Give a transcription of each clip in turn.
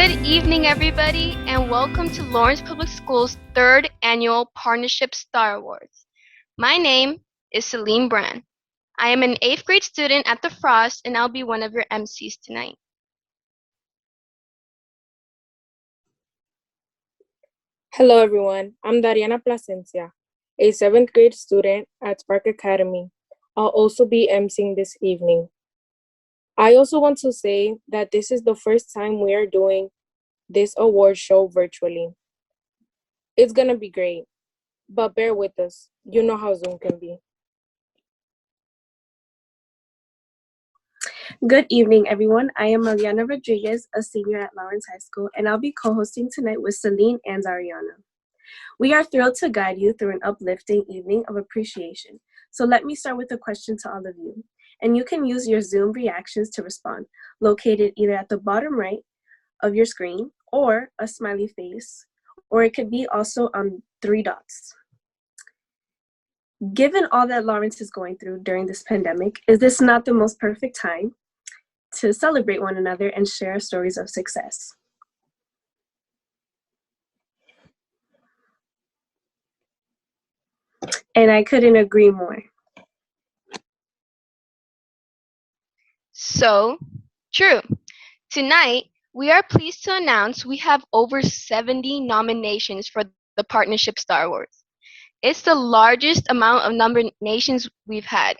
Good evening, everybody, and welcome to Lawrence Public Schools' third annual Partnership Star Awards. My name is Celine Brand. I am an 8th grade student at the Frost, and I'll be one of your MCs tonight. Hello everyone, I'm Dariana Plasencia, a 7th grade student at Spark Academy. I'll also be emceeing this evening. I also want to say that this is the first time we are doing this award show virtually. It's gonna be great, but bear with us. You know how Zoom can be. Good evening, everyone. I am Mariana Rodriguez, a senior at Lawrence High School, and I'll be co-hosting tonight with Celine and Ariana. We are thrilled to guide you through an uplifting evening of appreciation. So let me start with a question to all of you. And you can use your Zoom reactions to respond, located either at the bottom right of your screen or a smiley face, or it could be also on 3 dots. Given all that Lawrence is going through during this pandemic, is this not the most perfect time to celebrate one another and share stories of success? And I couldn't agree more. So, true. Tonight, we are pleased to announce we have over 70 nominations for the Partnership Star Awards. It's the largest amount of nominations we've had.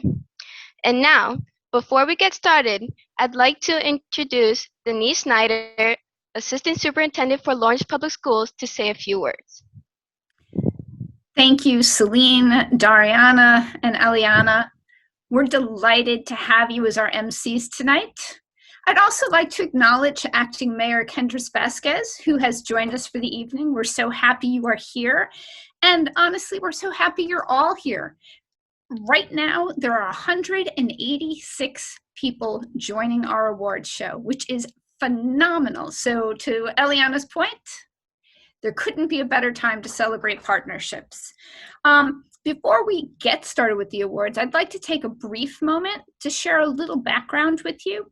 And now, before we get started, I'd like to introduce Denise Snyder, Assistant Superintendent for Lawrence Public Schools, to say a few words. Thank you, Celine, Dariana, and Eliana. We're delighted to have you as our MCs tonight. I'd also like to acknowledge Acting Mayor Kendris Vasquez, who has joined us for the evening. We're so happy you are here. And honestly, we're so happy you're all here. Right now, there are 186 people joining our awards show, which is phenomenal. So to Eliana's point, there couldn't be a better time to celebrate partnerships. Before we get started with the awards, I'd like to take a brief moment to share a little background with you.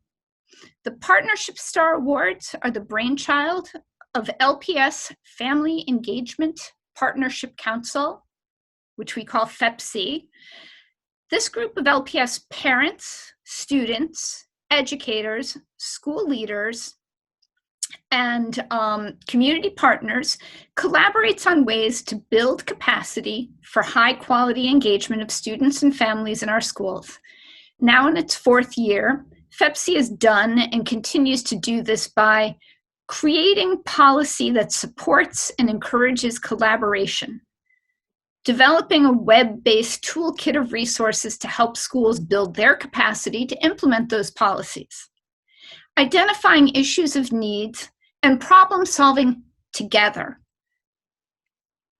The Partnership Star Awards are the brainchild of LPS Family Engagement Partnership Council, which we call FEPC. This group of LPS parents, students, educators, school leaders, and community partners collaborates on ways to build capacity for high quality engagement of students and families in our schools. Now in its 4th year, FEPC has done and continues to do this by creating policy that supports and encourages collaboration, developing a web-based toolkit of resources to help schools build their capacity to implement those policies, identifying issues of needs and problem solving together,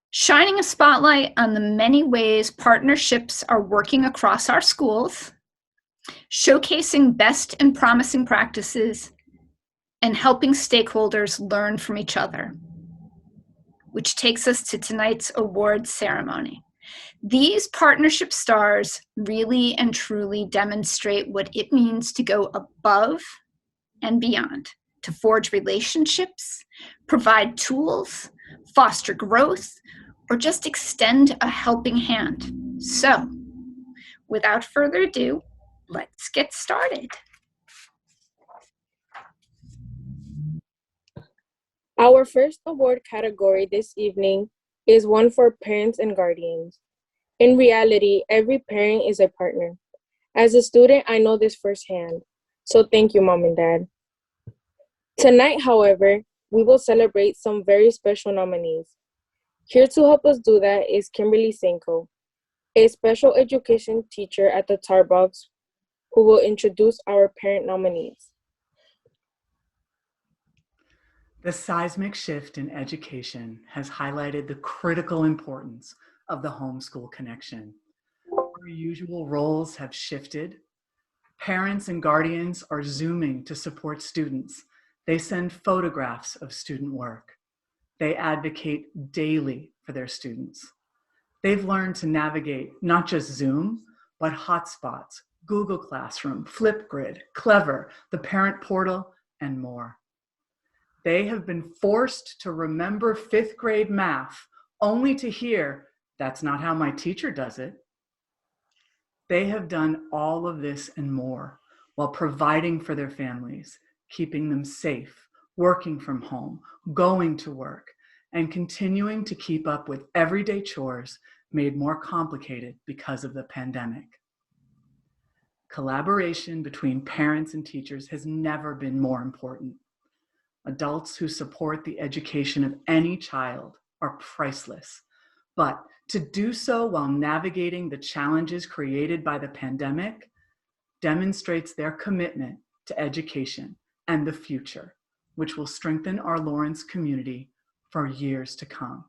shining a spotlight on the many ways partnerships are working across our schools, showcasing best and promising practices, and helping stakeholders learn from each other, which takes us to tonight's awards ceremony. These partnership stars really and truly demonstrate what it means to go above and beyond, to forge relationships, provide tools, foster growth, or just extend a helping hand. So, without further ado, let's get started. Our first award category this evening is one for parents and guardians. In reality, every parent is a partner. As a student, I know this firsthand, so thank you, Mom and Dad. Tonight, however, we will celebrate some very special nominees. Here to help us do that is Kimberly Senko, a special education teacher at the Tar Box, who will introduce our parent nominees. The seismic shift in education has highlighted the critical importance of the homeschool connection. Our usual roles have shifted. Parents and guardians are Zooming to support students. They send photographs of student work. They advocate daily for their students. They've learned to navigate not just Zoom, but hotspots, Google Classroom, Flipgrid, Clever, the Parent Portal, and more. They have been forced to remember 5th grade math only to hear, "That's not how my teacher does it." They have done all of this and more while providing for their families, keeping them safe, working from home, going to work, and continuing to keep up with everyday chores made more complicated because of the pandemic. Collaboration between parents and teachers has never been more important. Adults who support the education of any child are priceless, but to do so while navigating the challenges created by the pandemic demonstrates their commitment to education and the future, which will strengthen our Lawrence community for years to come.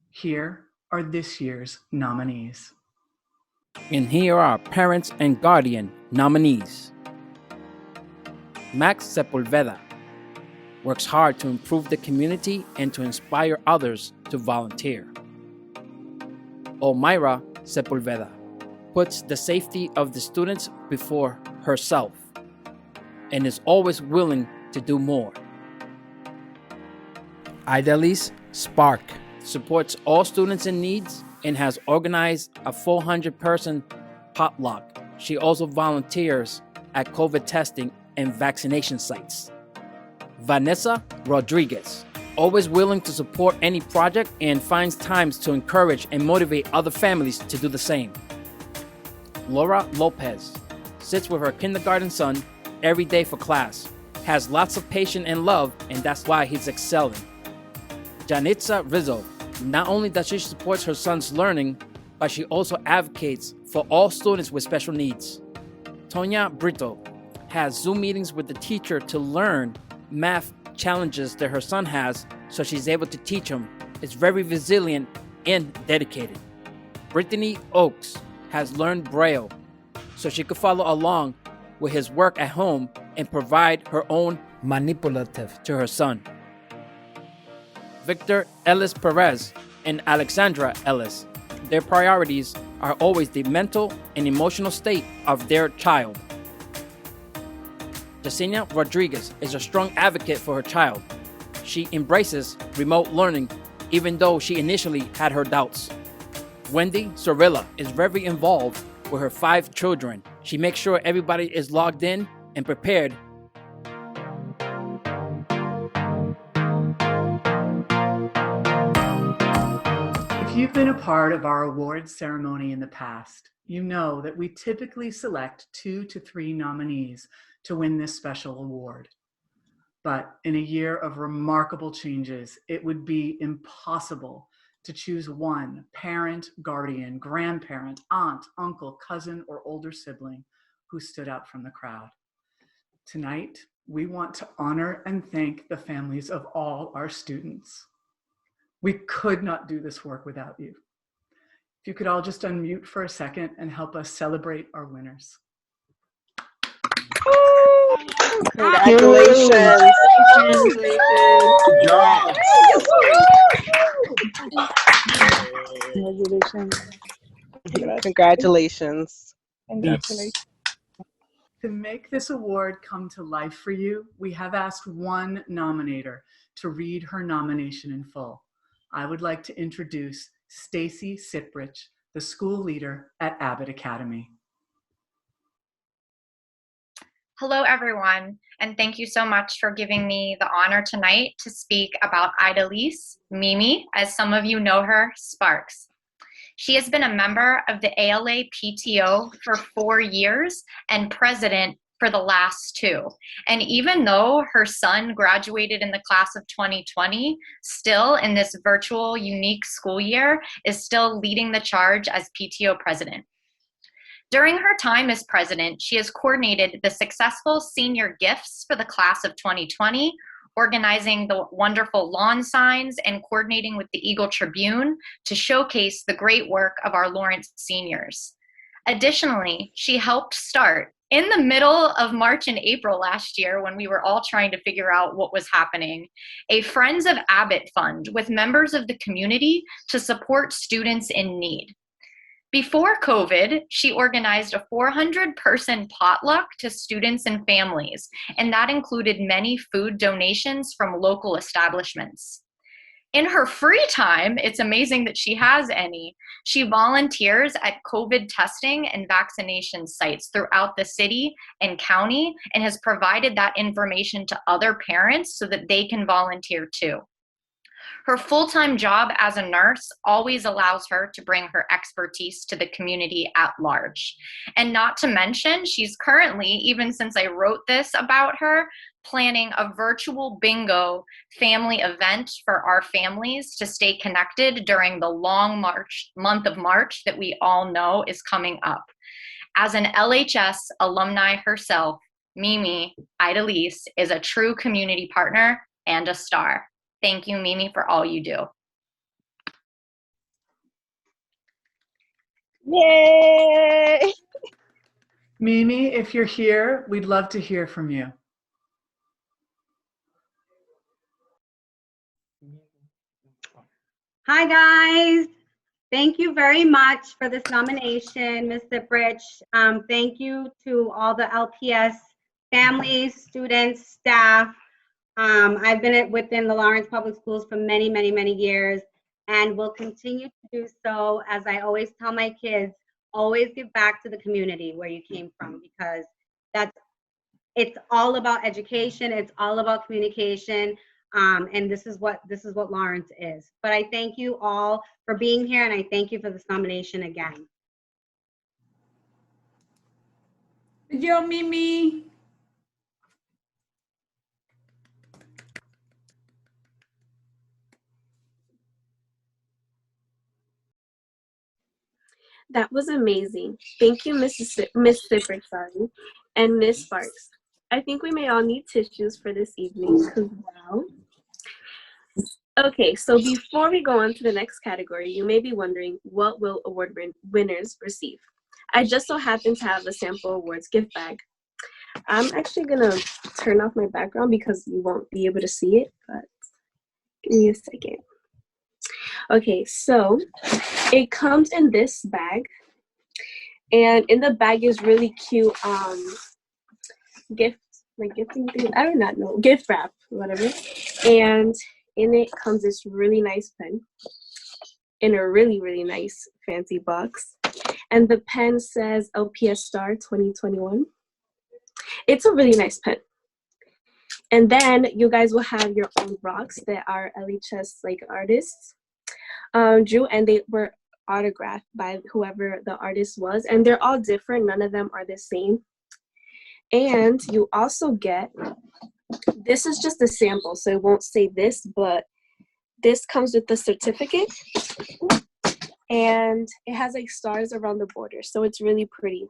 Here are this year's nominees. And here are parents and guardian nominees. Max Sepulveda works hard to improve the community and to inspire others to volunteer. Omaira Sepulveda puts the safety of the students before herself and is always willing to do more. Idalis Spark supports all students in needs and has organized a 400-person potluck. She also volunteers at COVID testing and vaccination sites. Vanessa Rodriguez, always willing to support any project and finds times to encourage and motivate other families to do the same. Laura Lopez sits with her kindergarten son every day for class, has lots of patience and love, and that's why he's excelling. Janitza Rizzo, not only does she support her son's learning, but she also advocates for all students with special needs. Tonya Brito has Zoom meetings with the teacher to learn math challenges that her son has so she's able to teach him. Is very resilient and dedicated. Brittany Oakes has learned Braille so she could follow along with his work at home and provide her own manipulative to her son. Victor Ellis Perez and Alexandra Ellis, their priorities are always the mental and emotional state of their child. Yesenia Rodriguez is a strong advocate for her child. She embraces remote learning even though she initially had her doubts. Wendy Sorilla is very involved with her 5 children. She makes sure everybody is logged in and prepared. If you've been a part of our awards ceremony in the past, you know that we typically select 2 to 3 nominees to win this special award. But in a year of remarkable changes, it would be impossible to choose one parent, guardian, grandparent, aunt, uncle, cousin, or older sibling who stood out from the crowd. Tonight, we want to honor and thank the families of all our students. We could not do this work without you. If you could all just unmute for a second and help us celebrate our winners. Congratulations. Good job. Congratulations. Yes. To make this award come to life for you, we have asked one nominator to read her nomination in full. I would like to introduce Stacy Siprich, the school leader at Abbott Academy. Hello, everyone, and thank you so much for giving me the honor tonight to speak about Idalise, Mimi, as some of you know her, Sparks. She has been a member of the ALA PTO for 4 years and president for the last 2. And even though her son graduated in the class of 2020, still in this virtual unique school year is still leading the charge as PTO president. During her time as president, she has coordinated the successful senior gifts for the class of 2020, organizing the wonderful lawn signs and coordinating with the Eagle Tribune to showcase the great work of our Lawrence seniors. Additionally, she helped start in the middle of March and April last year, when we were all trying to figure out what was happening, a Friends of Abbott fund with members of the community to support students in need. Before COVID, she organized a 400-person potluck to students and families, and that included many food donations from local establishments. In her free time, it's amazing that she has any, she volunteers at COVID testing and vaccination sites throughout the city and county and has provided that information to other parents so that they can volunteer too. Her full-time job as a nurse always allows her to bring her expertise to the community at large. And not to mention, she's currently, even since I wrote this about her, planning a virtual bingo family event for our families to stay connected during the long month of March that we all know is coming up. As an LHS alumni herself, Mimi Idalise is a true community partner and a star. Thank you, Mimi, for all you do. Yay! Mimi, if you're here, we'd love to hear from you. Hi, guys. Thank you very much for this nomination, Ms. Ziprich. Thank you to all the LPS families, students, staff. I've been within the Lawrence Public Schools for many, many, many years and will continue to do so. As I always tell my kids, always give back to the community where you came from, because it's all about education. It's all about communication. And this is what Lawrence is. But I thank you all for being here, and I thank you for this nomination again. Good job, Mimi. That was amazing. Thank you, Miss Sippert, sorry, and Miss Sparks. I think we may all need tissues for this evening, because wow. Okay, so before we go on to the next category, you may be wondering, what will award winners receive? I just so happen to have a sample awards gift bag. I'm actually gonna turn off my background because you won't be able to see it, but give me a second. Okay, so it comes in this bag, and in the bag is really cute gift wrap, whatever. And in it comes this really nice pen in a really, really nice fancy box. And the pen says LPS Star 2021. It's a really nice pen. And then you guys will have your own rocks that our LHS artists drew, and they were autographed by whoever the artist was. And they're all different. None of them are the same. And you also get, this is just a sample, so it won't say this, but this comes with the certificate. And it has stars around the border, so it's really pretty.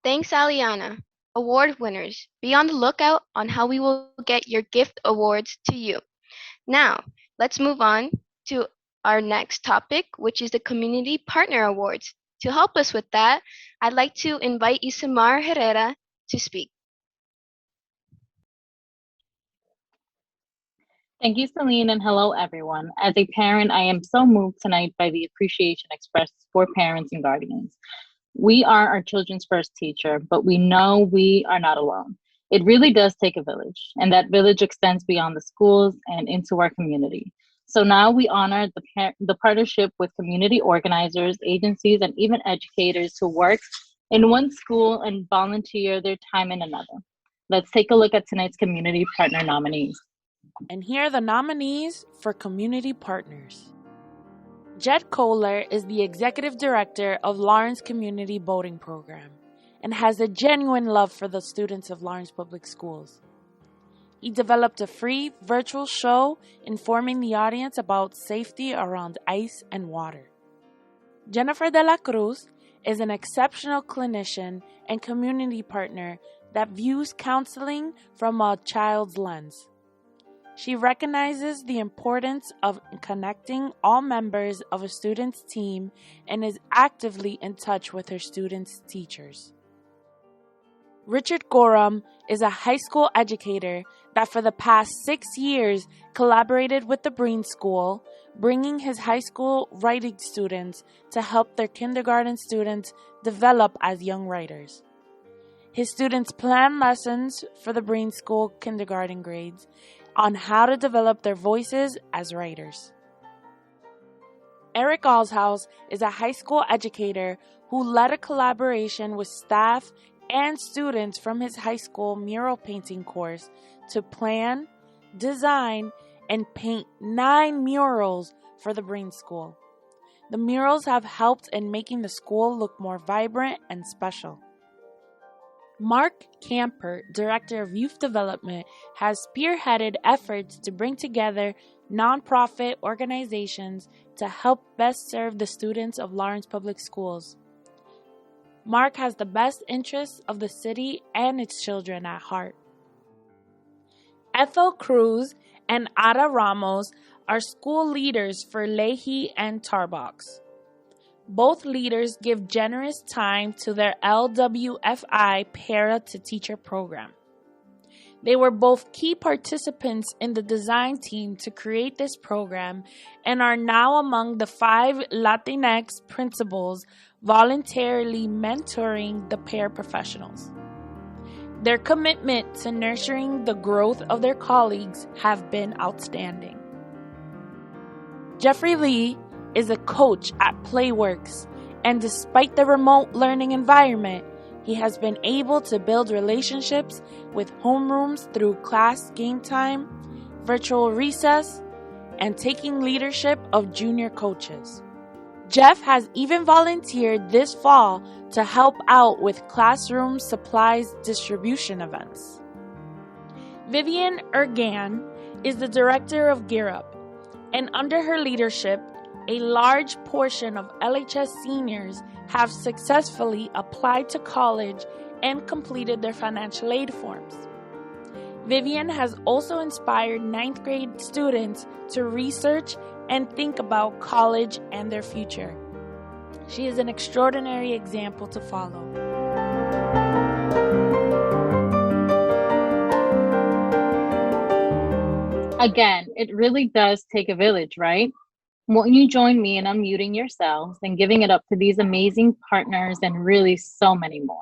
Thanks, Aliana. Award winners, be on the lookout on how we will get your gift awards to you. Now, let's move on to our next topic, which is the Community Partner Awards. To help us with that, I'd like to invite Isamar Herrera to speak. Thank you, Celine, and hello, everyone. As a parent, I am so moved tonight by the appreciation expressed for parents and guardians. We are our children's first teacher, but we know we are not alone. It really does take a village, and that village extends beyond the schools and into our community. So now we honor the partnership with community organizers, agencies, and even educators who work in one school and volunteer their time in another. Let's take a look at tonight's community partner nominees. And here are the nominees for community partners. Jed Kohler is the executive director of Lawrence Community Boating Program and has a genuine love for the students of Lawrence Public Schools. He developed a free virtual show informing the audience about safety around ice and water. Jennifer de la Cruz is an exceptional clinician and community partner that views counseling from a child's lens. She recognizes the importance of connecting all members of a student's team and is actively in touch with her students' teachers. Richard Gorham is a high school educator that for the past 6 years collaborated with the Breen School, bringing his high school writing students to help their kindergarten students develop as young writers. His students plan lessons for the Breen School kindergarten grades on how to develop their voices as writers. Eric Alshouse is a high school educator who led a collaboration with staff and students from his high school mural painting course to plan, design, and paint 9 murals for the Breen School. The murals have helped in making the school look more vibrant and special. Mark Camper, Director of Youth Development, has spearheaded efforts to bring together nonprofit organizations to help best serve the students of Lawrence Public Schools. Mark has the best interests of the city and its children at heart. Ethel Cruz and Ada Ramos are school leaders for Leahy and Tarbox. Both leaders give generous time to their LWFI Para to Teacher program. They were both key participants in the design team to create this program and are now among the 5 Latinx principals voluntarily mentoring the paraprofessionals. Their commitment to nurturing the growth of their colleagues have been outstanding. Jeffrey Lee is a coach at Playworks, and despite the remote learning environment, he has been able to build relationships with homerooms through class game time, virtual recess, and taking leadership of junior coaches. Jeff has even volunteered this fall to help out with classroom supplies distribution events. Vivian Ergan is the director of Gear Up, and under her leadership, a large portion of LHS seniors have successfully applied to college and completed their financial aid forms. Vivian has also inspired 9th grade students to research and think about college and their future. She is an extraordinary example to follow. Again, it really does take a village, right? Won't you join me in unmuting yourselves and giving it up to these amazing partners and really so many more?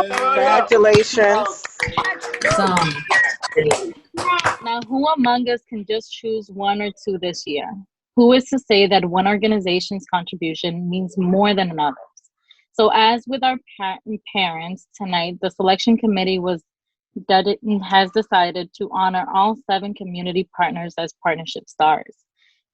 Congratulations. Now, who among us can just choose 1 or 2 this year? Who is to say that one organization's contribution means more than another's? So as with our parents tonight, the selection committee has decided to honor all 7 community partners as partnership stars.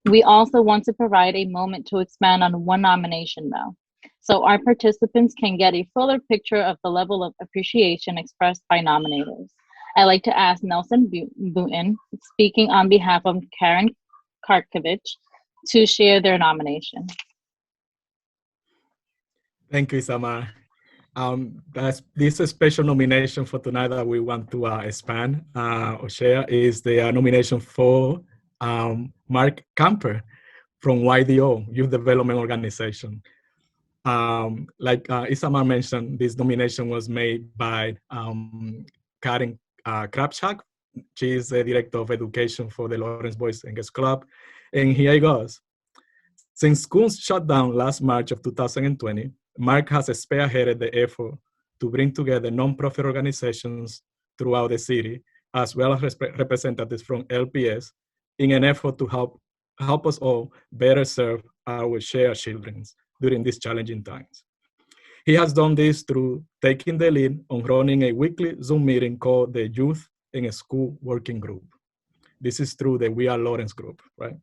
We also want to provide a moment to expand on one nomination though, so our participants can get a fuller picture of the level of appreciation expressed by nominators. I'd like to ask Nelson Booten, speaking on behalf of Karen Karkovich, to share their nomination. Thank you, Isamar. This special nomination for tonight that we want to expand or share is the nomination for Mark Camper from YDO, Youth Development Organization. Like Isamar mentioned, this nomination was made by Karen Krapchak. She is the Director of Education for the Lawrence Boys and Girls Club. And here it goes. Since schools shut down last March of 2020, Mark has spearheaded the effort to bring together nonprofit organizations throughout the city, as well as representatives from LPS, in an effort to help us all better serve our shared children during these challenging times. He has done this through taking the lead on running a weekly Zoom meeting called the Youth in School Working Group. This is through the We Are Lawrence group, right?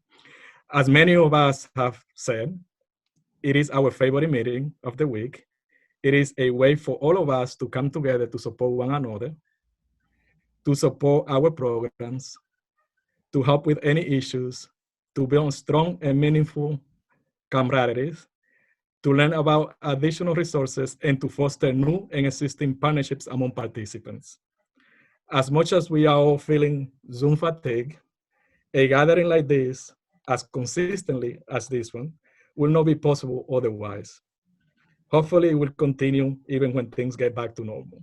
As many of us have said, it is our favorite meeting of the week. It is a way for all of us to come together to support one another, to support our programs, to help with any issues, to build strong and meaningful camaraderie, to learn about additional resources, and to foster new and existing partnerships among participants. As much as we are all feeling Zoom fatigue, a gathering like this, as consistently as this one, will not be possible otherwise. Hopefully, it will continue even when things get back to normal.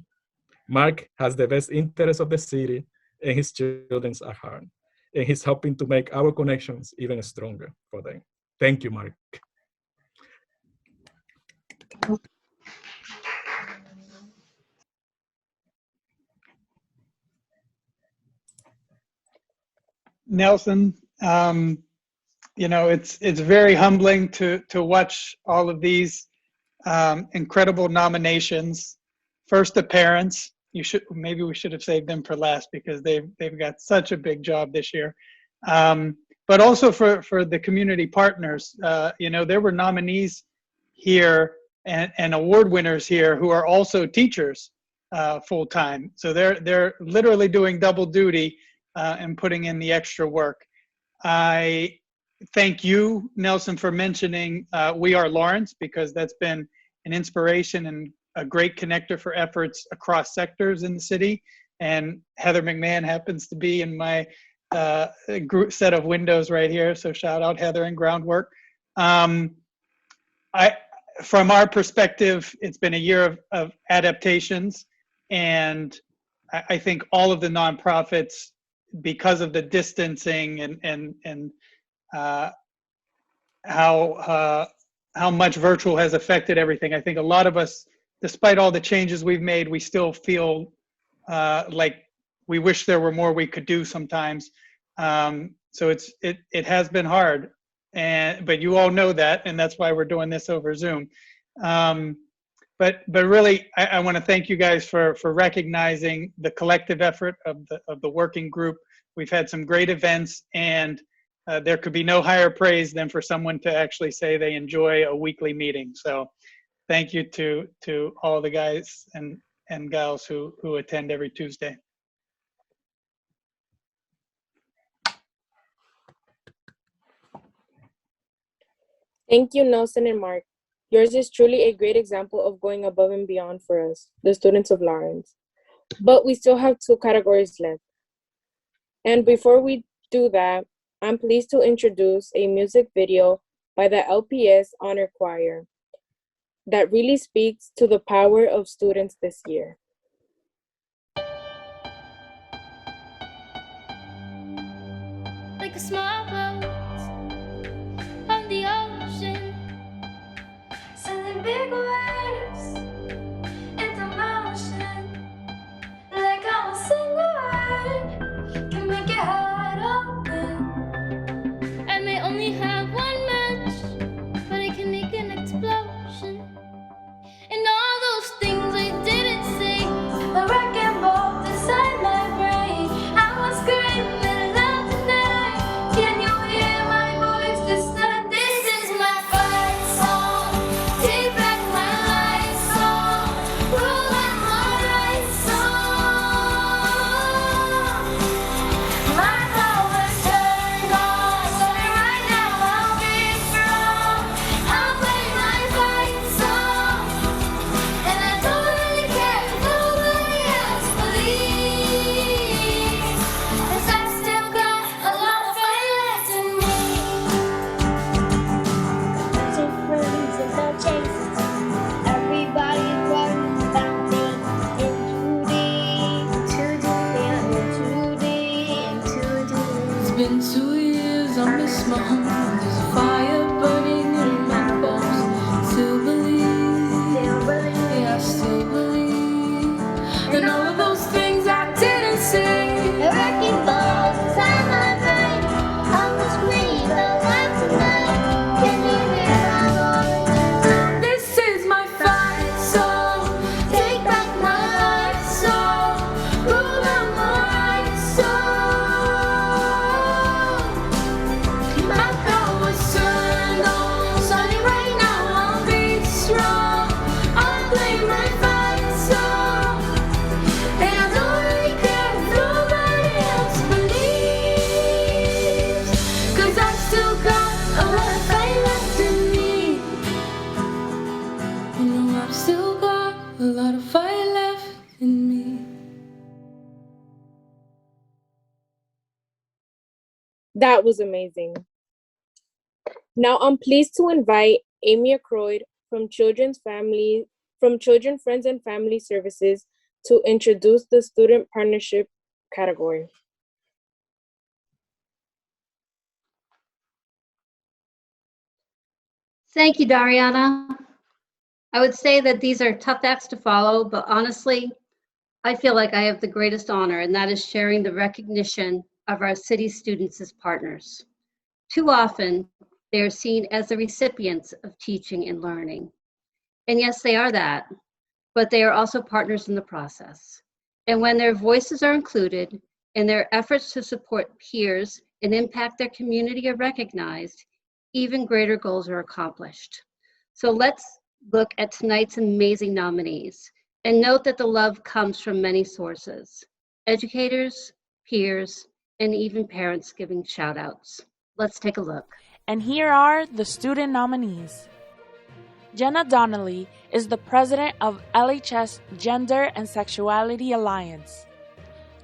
Mark has the best interests of the city and his children at heart, and he's helping to make our connections even stronger for them. Thank you, Mark. Nelson, it's very humbling to watch all of these incredible nominations. First, the parents. Maybe we should have saved them for last because they've got such a big job this year. But also for the community partners. There were nominees here and award winners here who are also teachers full time. So they're literally doing double duty and putting in the extra work. I thank you, Nelson, for mentioning We Are Lawrence, because that's been an inspiration and a great connector for efforts across sectors in the city. And Heather McMahon happens to be in my group set of windows right here. So shout out Heather and Groundwork. From our perspective, it's been a year of adaptations. And I think all of the nonprofits, because of the distancing and how much virtual has affected everything, I think a lot of us, despite all the changes we've made, we still feel like we wish there were more we could do sometimes. So it has been hard, but you all know that, and that's why we're doing this over Zoom. But really, I want to thank you guys for recognizing the collective effort of the working group. We've had some great events, and there could be no higher praise than for someone to actually say they enjoy a weekly meeting. So thank you to all the guys and gals who attend every Tuesday. Thank you, Nelson and Mark. Yours is truly a great example of going above and beyond for us, the students of Lawrence. But we still have 2 categories left. And before we do that, I'm pleased to introduce a music video by the LPS Honor Choir that really speaks to the power of students this year. Like a small boat on the ocean, sending big waves into motion. Like how a single word can make your heart open. I may only have one match, but I can make an explosion. And all those things I didn't say, the wrecking ball inside my brain. I was screaming loud tonight. Can you hear my voice this night? This is my fight song. Take back my life song. Rule out my right song. My power's turned on. So right now I'll be strong. I'll play my fight song. And I don't really care if nobody else believes, 'cause I still got a lot of fight left in me. Some friends and no chases. Everybody's worried about me. In too deep, in too deep. It's been 2 years, I miss my home. There's a fire burning in my bones. Still believe, yeah, I still believe. And all of those things I didn't say. The wrecking balls inside my brain. I will scream alive tonight. Can you hear my voice? This is my fight song. Take back my life song. Rule out my right song. My power's turned on. Starting right now, I'll be strong. I'll play my fight song. And I don't That was amazing. Now I'm pleased to invite Amy Ackroyd from Children, Friends and Family Services to introduce the Student Partnership category. Thank you, Dariana. I would say that these are tough acts to follow, but honestly, I feel like I have the greatest honor, and that is sharing the recognition of our city students as partners. Too often, they are seen as the recipients of teaching and learning. And yes, they are that, but they are also partners in the process. And when their voices are included and their efforts to support peers and impact their community are recognized, even greater goals are accomplished. So let's look at tonight's amazing nominees and note that the love comes from many sources: educators, peers, and even parents giving shout outs. Let's take a look. And here are the student nominees. Jenna Donnelly is the president of LHS Gender and Sexuality Alliance.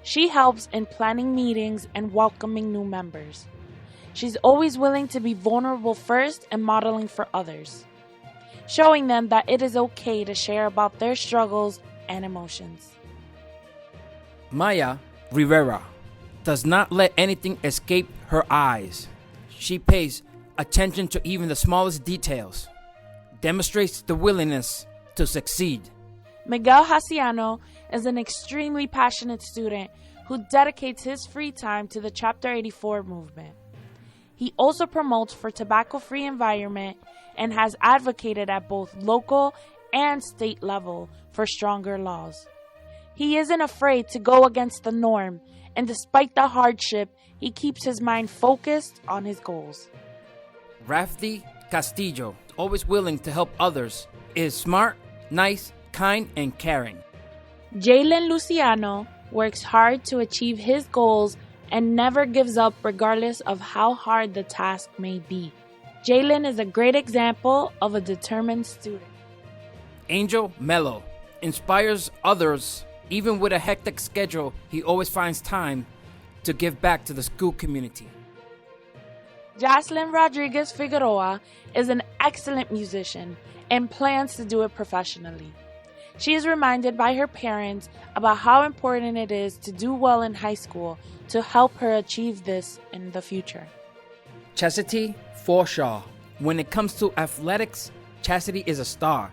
She helps in planning meetings and welcoming new members. She's always willing to be vulnerable first and modeling for others, showing them that it is okay to share about their struggles and emotions. Maya Rivera does not let anything escape her eyes. She pays attention to even the smallest details, demonstrates the willingness to succeed. Miguel Haciano is an extremely passionate student who dedicates his free time to the Chapter 84 movement. He also promotes for tobacco-free environment and has advocated at both local and state level for stronger laws. He isn't afraid to go against the norm, and despite the hardship, he keeps his mind focused on his goals. Rafty Castillo, always willing to help others, is smart, nice, kind, and caring. Jalen Luciano works hard to achieve his goals and never gives up regardless of how hard the task may be. Jalen is a great example of a determined student. Angel Mello inspires others. Even with a hectic schedule, he always finds time to give back to the school community. Jocelyn Rodriguez Figueroa is an excellent musician and plans to do it professionally. She is reminded by her parents about how important it is to do well in high school to help her achieve this in the future. Chastity Forshaw. When it comes to athletics, Chastity is a star.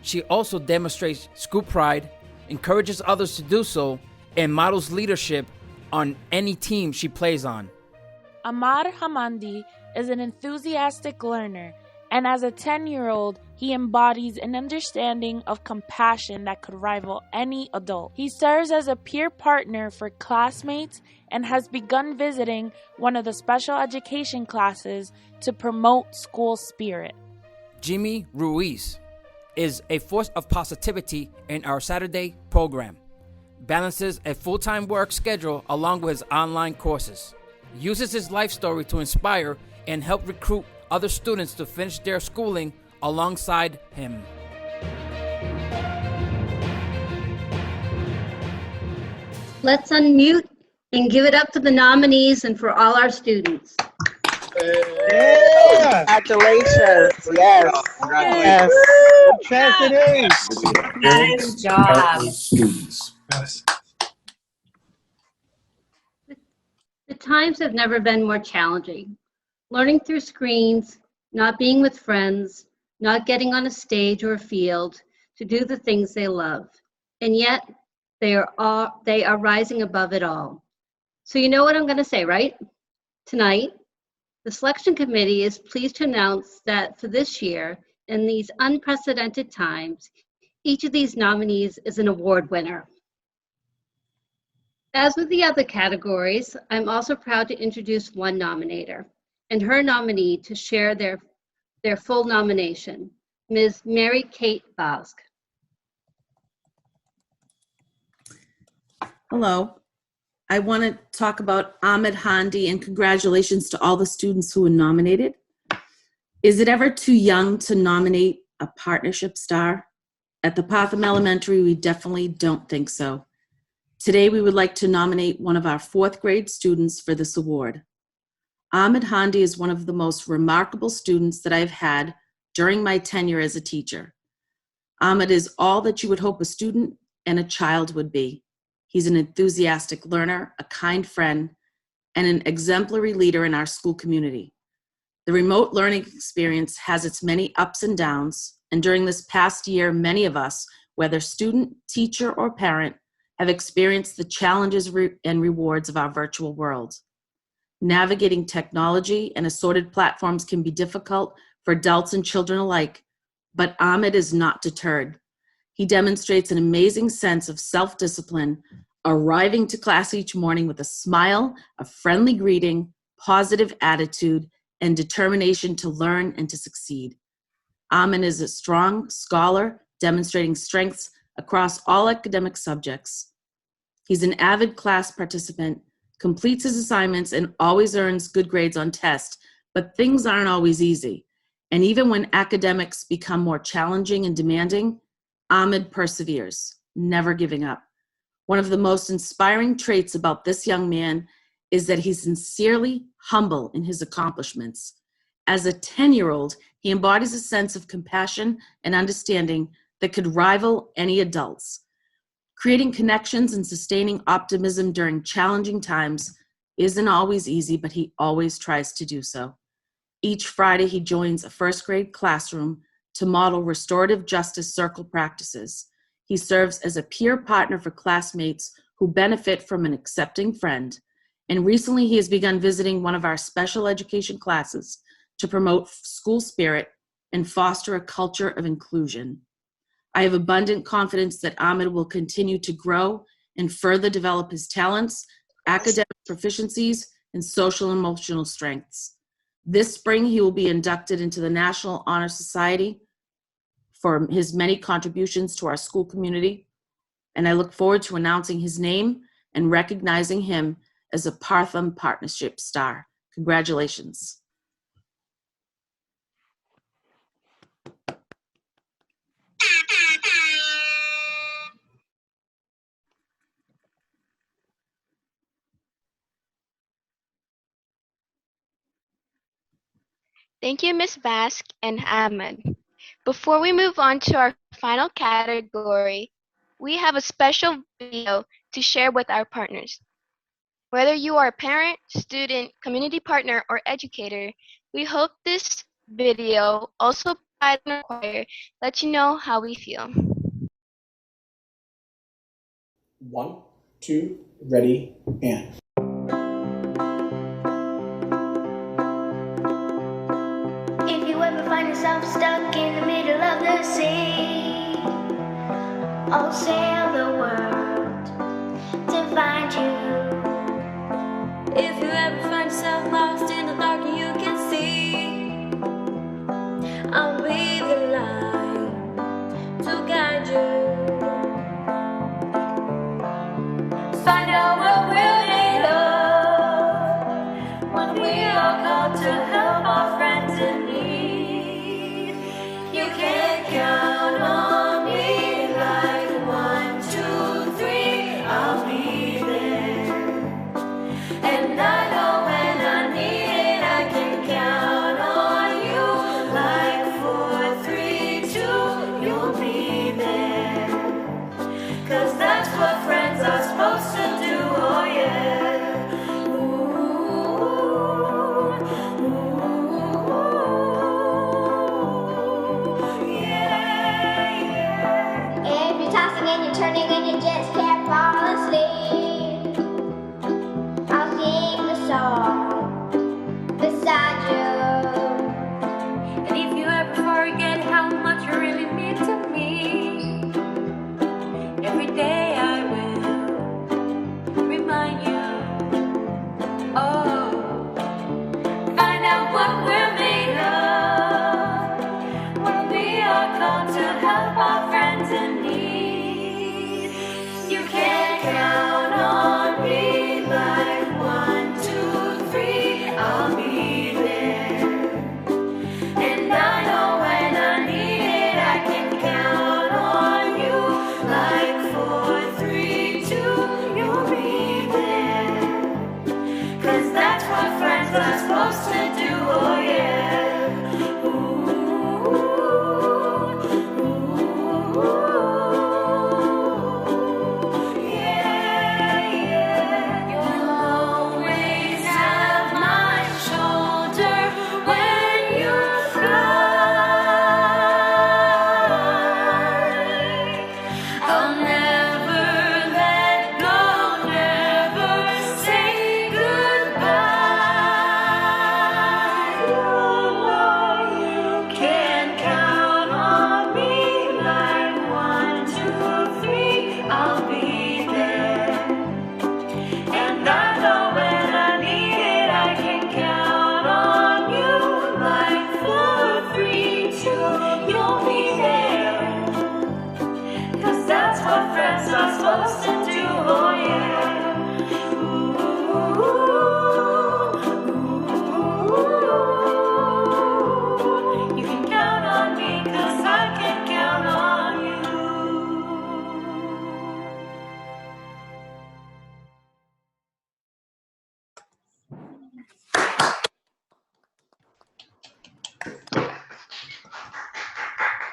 She also demonstrates school pride, encourages others to do so, and models leadership on any team she plays on. Amar Hamandi is an enthusiastic learner, and as a 10-year-old, he embodies an understanding of compassion that could rival any adult. He serves as a peer partner for classmates and has begun visiting one of the special education classes to promote school spirit. Jimmy Ruiz is a force of positivity in our Saturday program. Balances a full-time work schedule along with his online courses. Uses his life story to inspire and help recruit other students to finish their schooling alongside him. Let's unmute and give it up for the nominees and for all our students. Yeah. Congratulations. Yes. Yes. Chastity. Nice job. The times have never been more challenging. Learning through screens, not being with friends, not getting on a stage or a field to do the things they love. And yet, they are rising above it all. So you know what I'm going to say, right? Tonight, the selection committee is pleased to announce that for this year, in these unprecedented times, each of these nominees is an award winner. As with the other categories, I'm also proud to introduce one nominator and her nominee to share their full nomination, Ms. Mary Kate Bosk. Hello. I want to talk about Ahmed Handi and congratulations to all the students who were nominated. Is it ever too young to nominate a partnership star? At the Potham Elementary, we definitely don't think so. Today, we would like to nominate one of our 4th grade students for this award. Ahmed Handi is one of the most remarkable students that I've had during my tenure as a teacher. Ahmed is all that you would hope a student and a child would be. He's an enthusiastic learner, a kind friend, and an exemplary leader in our school community. The remote learning experience has its many ups and downs, and during this past year, many of us, whether student, teacher, or parent, have experienced the challenges and rewards of our virtual world. Navigating technology and assorted platforms can be difficult for adults and children alike, but Ahmed is not deterred. He demonstrates an amazing sense of self-discipline, arriving to class each morning with a smile, a friendly greeting, positive attitude, and determination to learn and to succeed. Ahmed is a strong scholar, demonstrating strengths across all academic subjects. He's an avid class participant, completes his assignments, and always earns good grades on tests, but things aren't always easy. And even when academics become more challenging and demanding, Ahmed perseveres, never giving up. One of the most inspiring traits about this young man is that he's sincerely humble in his accomplishments. As a 10-year-old, he embodies a sense of compassion and understanding that could rival any adult's. Creating connections and sustaining optimism during challenging times isn't always easy, but he always tries to do so. Each Friday, he joins a first grade classroom to model restorative justice circle practices. He serves as a peer partner for classmates who benefit from an accepting friend. And recently, he has begun visiting one of our special education classes to promote school spirit and foster a culture of inclusion. I have abundant confidence that Ahmed will continue to grow and further develop his talents, academic proficiencies, and social and emotional strengths. This spring, he will be inducted into the National Honor Society for his many contributions to our school community, and I look forward to announcing his name and recognizing him as a Partham Partnership Star. Congratulations. Thank you, Ms. Basque and Ahmed. Before we move on to our final category, we have a special video to share with our partners. Whether you are a parent, student, community partner, or educator, we hope this video, also provided in our choir, lets you know how we feel. 1, 2, ready, and. If you ever find yourself stuck in the middle of the sea, I'll sail the world to find you. If you ever find yourself lost in the dark and you can see, I'll be the light to guide you. Find out what we'll need of when we are called to help our friends in need. You can count on me like 1, 2, 3, I'll be there. And I know when I need it, I can count on you like 4, 3, 2, you'll be there. 'Cause that's what friends are supposed to do, oh yeah. Yeah.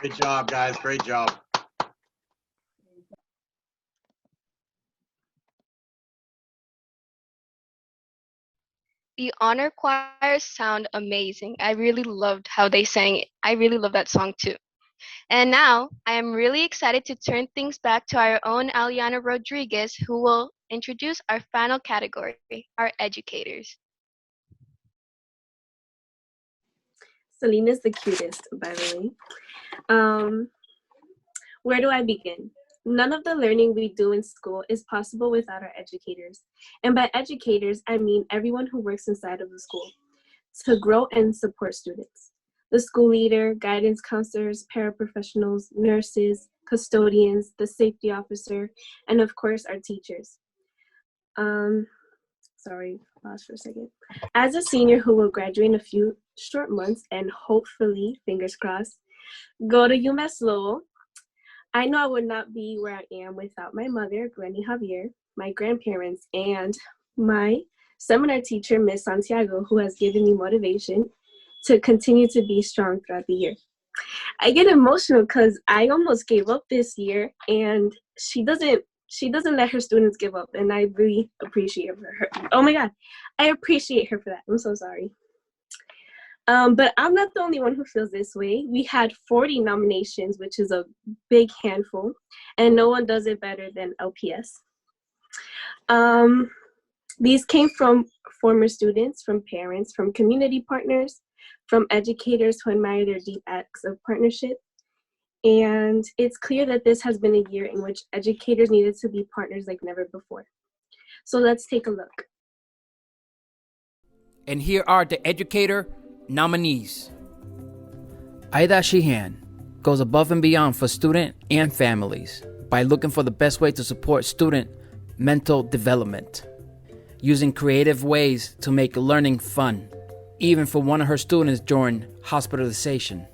Great job, guys. Great job. The honor choirs sound amazing. I really loved how they sang it. I really love that song too. And now I am really excited to turn things back to our own Aliana Rodriguez, who will introduce our final category, our educators. Celine is the cutest, by the way. Where do I begin? None of the learning we do in school is possible without our educators. And by educators, I mean everyone who works inside of the school to grow and support students. The school leader, guidance counselors, paraprofessionals, nurses, custodians, the safety officer, and of course our teachers. Sorry, pause for a second. As a senior who will graduate in a few short months and hopefully, fingers crossed, go to UMass Lowell, I know I would not be where I am without my mother, Glenny Javier, my grandparents, and my seminar teacher, Miss Santiago, who has given me motivation to continue to be strong throughout the year. I get emotional because I almost gave up this year, and she doesn't let her students give up, and I really appreciate her. Oh my God, I appreciate her for that. I'm so sorry. But I'm not the only one who feels this way. We had 40 nominations, which is a big handful, and no one does it better than LPS. These came from former students, from parents, from community partners, from educators who admire their deep acts of partnership. And it's clear that this has been a year in which educators needed to be partners like never before. So let's take a look. And here are the educator nominees. Aida Sheehan goes above and beyond for student and families by looking for the best way to support student mental development, using creative ways to make learning fun, even for one of her students during hospitalization.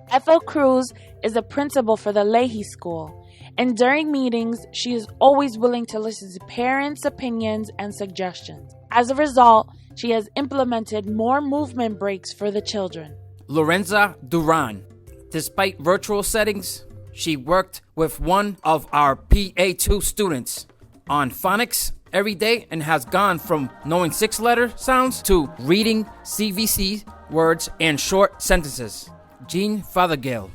Ethel Cruz is a principal for the Leahy School, and during meetings, she is always willing to listen to parents' opinions and suggestions. As a result, she has implemented more movement breaks for the children. Lorenza Duran. Despite virtual settings, she worked with one of our PA2 students on phonics every day and has gone from knowing 6-letter sounds to reading CVC words and short sentences. Jean Fothergill.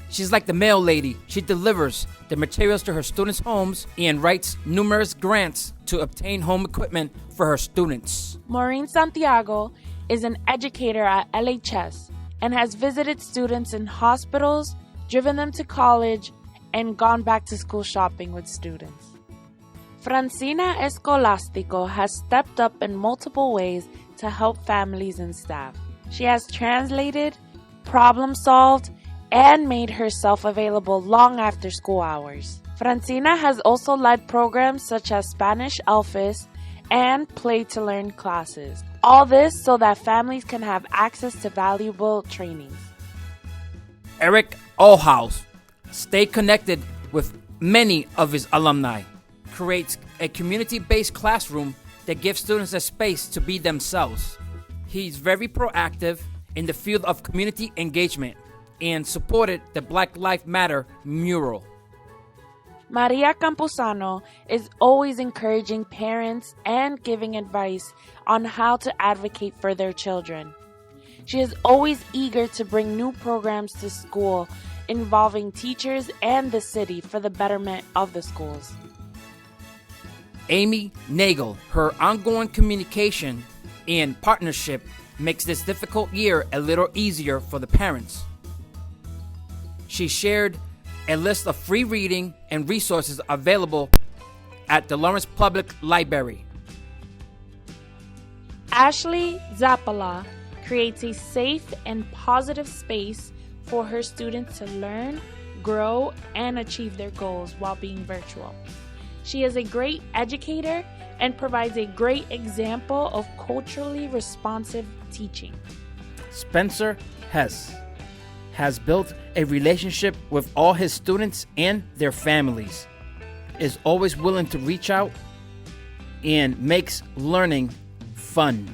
She's like the mail lady. She delivers the materials to her students' homes and writes numerous grants to obtain home equipment for her students. Maureen Santiago is an educator at LHS and has visited students in hospitals, driven them to college, and gone back to school shopping with students. Francina Escolastico has stepped up in multiple ways to help families and staff. She has translated, problem solved, and made herself available long after school hours. Francina has also led programs such as Spanish Elfis and Play to Learn classes. All this so that families can have access to valuable trainings. Eric Olhouse, stay connected with many of his alumni, creates a community-based classroom that gives students a space to be themselves. He's very proactive in the field of community engagement and supported the Black Lives Matter mural. Maria Camposano is always encouraging parents and giving advice on how to advocate for their children. She is always eager to bring new programs to school involving teachers and the city for the betterment of the schools. Amy Nagel, her ongoing communication and partnership makes this difficult year a little easier for the parents. She shared a list of free reading and resources available at the Lawrence Public Library. Ashley Zappala creates a safe and positive space for her students to learn, grow, and achieve their goals while being virtual. She is a great educator and provides a great example of culturally responsive teaching. Spencer Hess has built a relationship with all his students and their families, is always willing to reach out, and makes learning fun.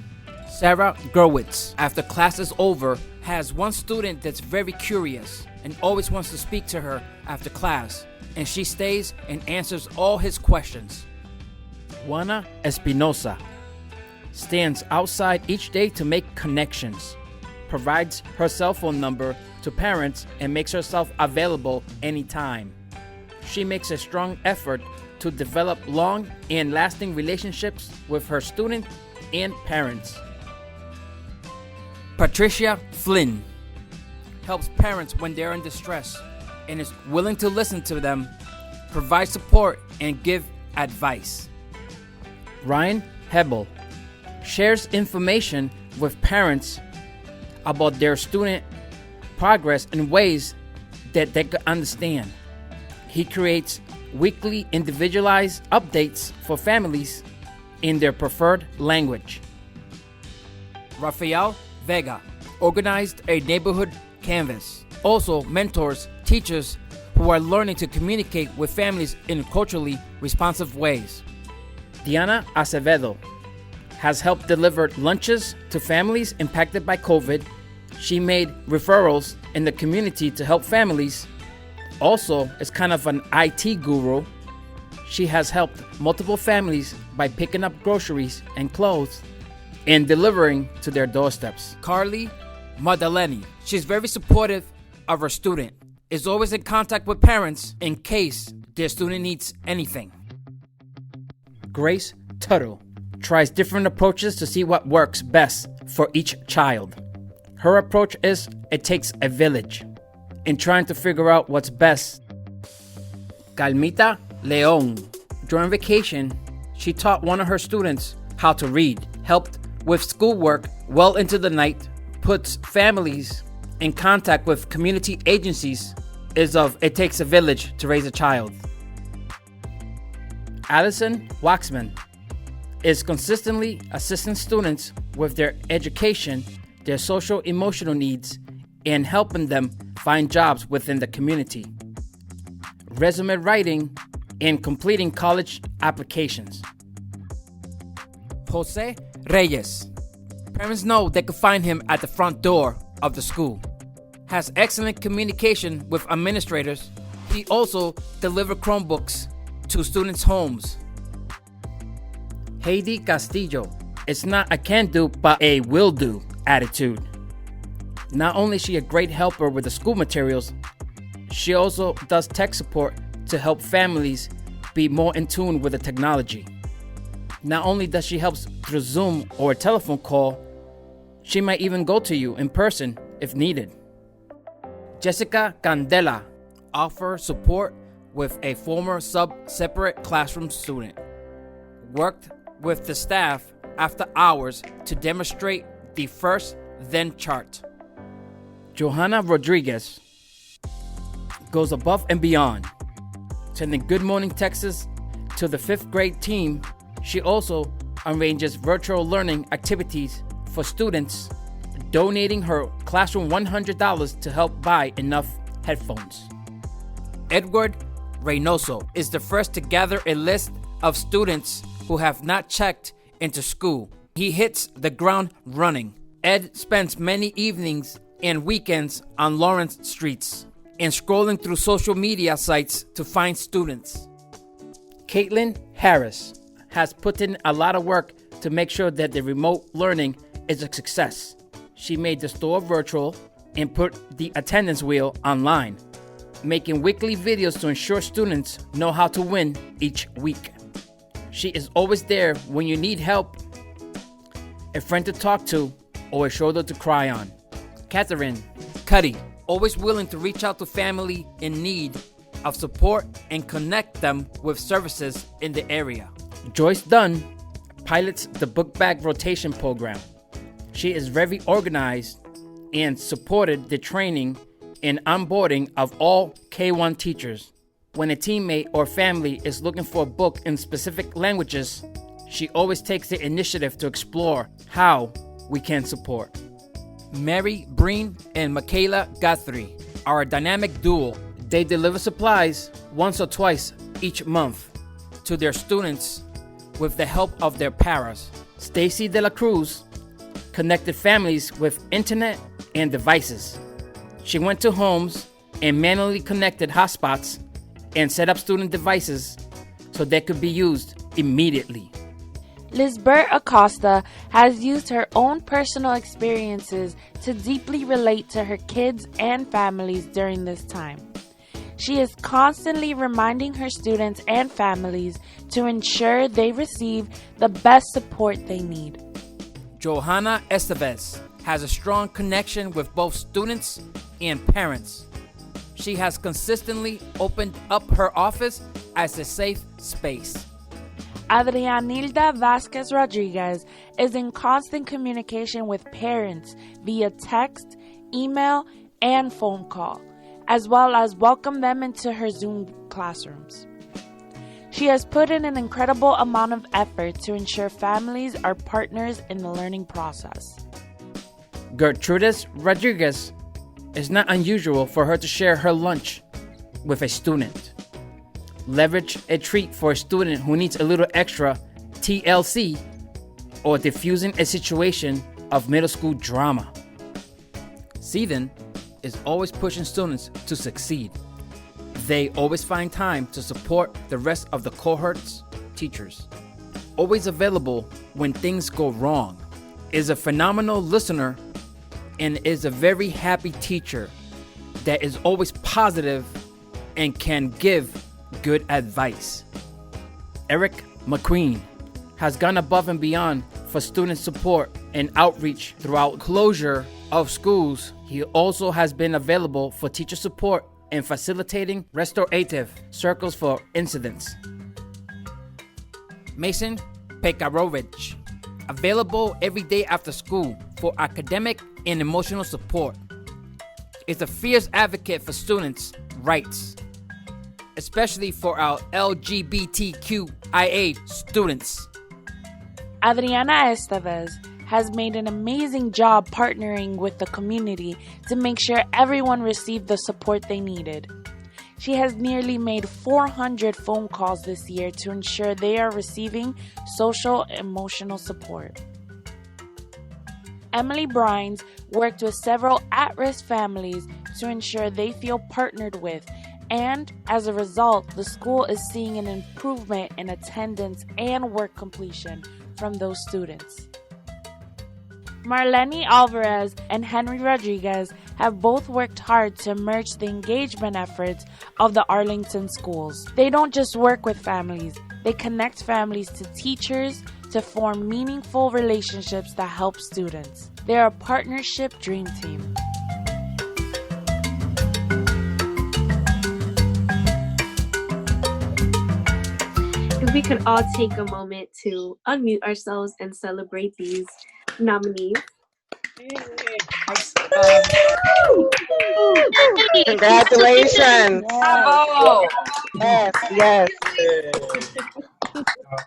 Sarah Gerwitz, after class is over, has one student that's very curious and always wants to speak to her after class, and she stays and answers all his questions. Juana Espinosa stands outside each day to make connections, provides her cell phone number to parents, and makes herself available anytime. She makes a strong effort to develop long and lasting relationships with her students and parents. Patricia Flynn helps parents when they're in distress and is willing to listen to them, provide support, and give advice. Ryan Hebel shares information with parents about their student progress in ways that they can understand. He creates weekly individualized updates for families in their preferred language. Rafael Vega organized a neighborhood canvas, also mentors teachers who are learning to communicate with families in culturally responsive ways. Diana Acevedo has helped deliver lunches to families impacted by COVID. She made referrals in the community to help families. Also, is kind of an IT guru. She has helped multiple families by picking up groceries and clothes and delivering to their doorsteps. Carly Madaleni, she's very supportive of her student, is always in contact with parents in case their student needs anything. Grace Tuttle tries different approaches to see what works best for each child. Her approach is it takes a village in trying to figure out what's best. Calmita Leon, during vacation, she taught one of her students how to read, helped with schoolwork well into the night, puts families in contact with community agencies, is of it takes a village to raise a child. Allison Waxman is consistently assisting students with their education, their social emotional needs, and helping them find jobs within the community, resume writing, and completing college applications. Jose Reyes. Parents know they can find him at the front door of the school. Has excellent communication with administrators. He also delivers Chromebooks to students' homes. Heidi Castillo. It's not a can do, but a will do attitude. Not only is she a great helper with the school materials, she also does tech support to help families be more in tune with the technology. Not only does she help through Zoom or a telephone call, she might even go to you in person if needed. Jessica Candela offers support with a former separate classroom student. Worked with the staff after hours to demonstrate the first then chart. Johanna Rodriguez goes above and beyond, sending Good Morning Texas to the 5th grade team. She also arranges virtual learning activities for students, donating her classroom $100 to help buy enough headphones. Edward Reynoso is the first to gather a list of students who have not checked into school. He hits the ground running. Ed spends many evenings and weekends on Lawrence streets and scrolling through social media sites to find students. Caitlin Harris has put in a lot of work to make sure that the remote learning is a success. She made the store virtual and put the attendance wheel online, making weekly videos to ensure students know how to win each week. She is always there when you need help, a friend to talk to, or a shoulder to cry on. Catherine Cuddy, always willing to reach out to family in need of support and connect them with services in the area. Joyce Dunn pilots the book bag rotation program. She is very organized and supported the training and onboarding of all K-1 teachers. When a teammate or family is looking for a book in specific languages, she always takes the initiative to explore how we can support. Mary Breen and Michaela Guthrie are a dynamic duo. They deliver supplies once or twice each month to their students with the help of their paras. Stacy De La Cruz connected families with internet and devices. She went to homes and manually connected hotspots and set up student devices so they could be used immediately. Lisbeth Acosta has used her own personal experiences to deeply relate to her kids and families during this time. She is constantly reminding her students and families to ensure they receive the best support they need. Johanna Estevez has a strong connection with both students and parents. She has consistently opened up her office as a safe space. Adrianilda Vasquez Rodriguez is in constant communication with parents via text, email, and phone call, as well as welcome them into her Zoom classrooms. She has put in an incredible amount of effort to ensure families are partners in the learning process. Gertrudis Rodriguez is not unusual for her to share her lunch with a student. Leverage a treat for a student who needs a little extra TLC or diffusing a situation of middle school drama. Stephen is always pushing students to succeed. They always find time to support the rest of the cohort's teachers. Always available when things go wrong. Is a phenomenal listener and is a very happy teacher that is always positive and can give good advice. Eric McQueen has gone above and beyond for student support and outreach throughout closure of schools. He also has been available for teacher support and facilitating restorative circles for incidents. Mason Pekarovich, available every day after school for academic and emotional support, is a fierce advocate for students' rights, especially for our LGBTQIA students. Adriana Estevez has made an amazing job partnering with the community to make sure everyone received the support they needed. She has nearly made 400 phone calls this year to ensure they are receiving social emotional support. Emily Brines worked with several at-risk families to ensure they feel partnered with, and as a result, the school is seeing an improvement in attendance and work completion from those students. Marlene Alvarez and Henry Rodriguez have both worked hard to merge the engagement efforts of the Arlington schools. They don't just work with families, they connect families to teachers to form meaningful relationships that help students. They're a partnership dream team. If we could all take a moment to unmute ourselves and celebrate these nominees. Congratulations. Bravo. Yes, yes.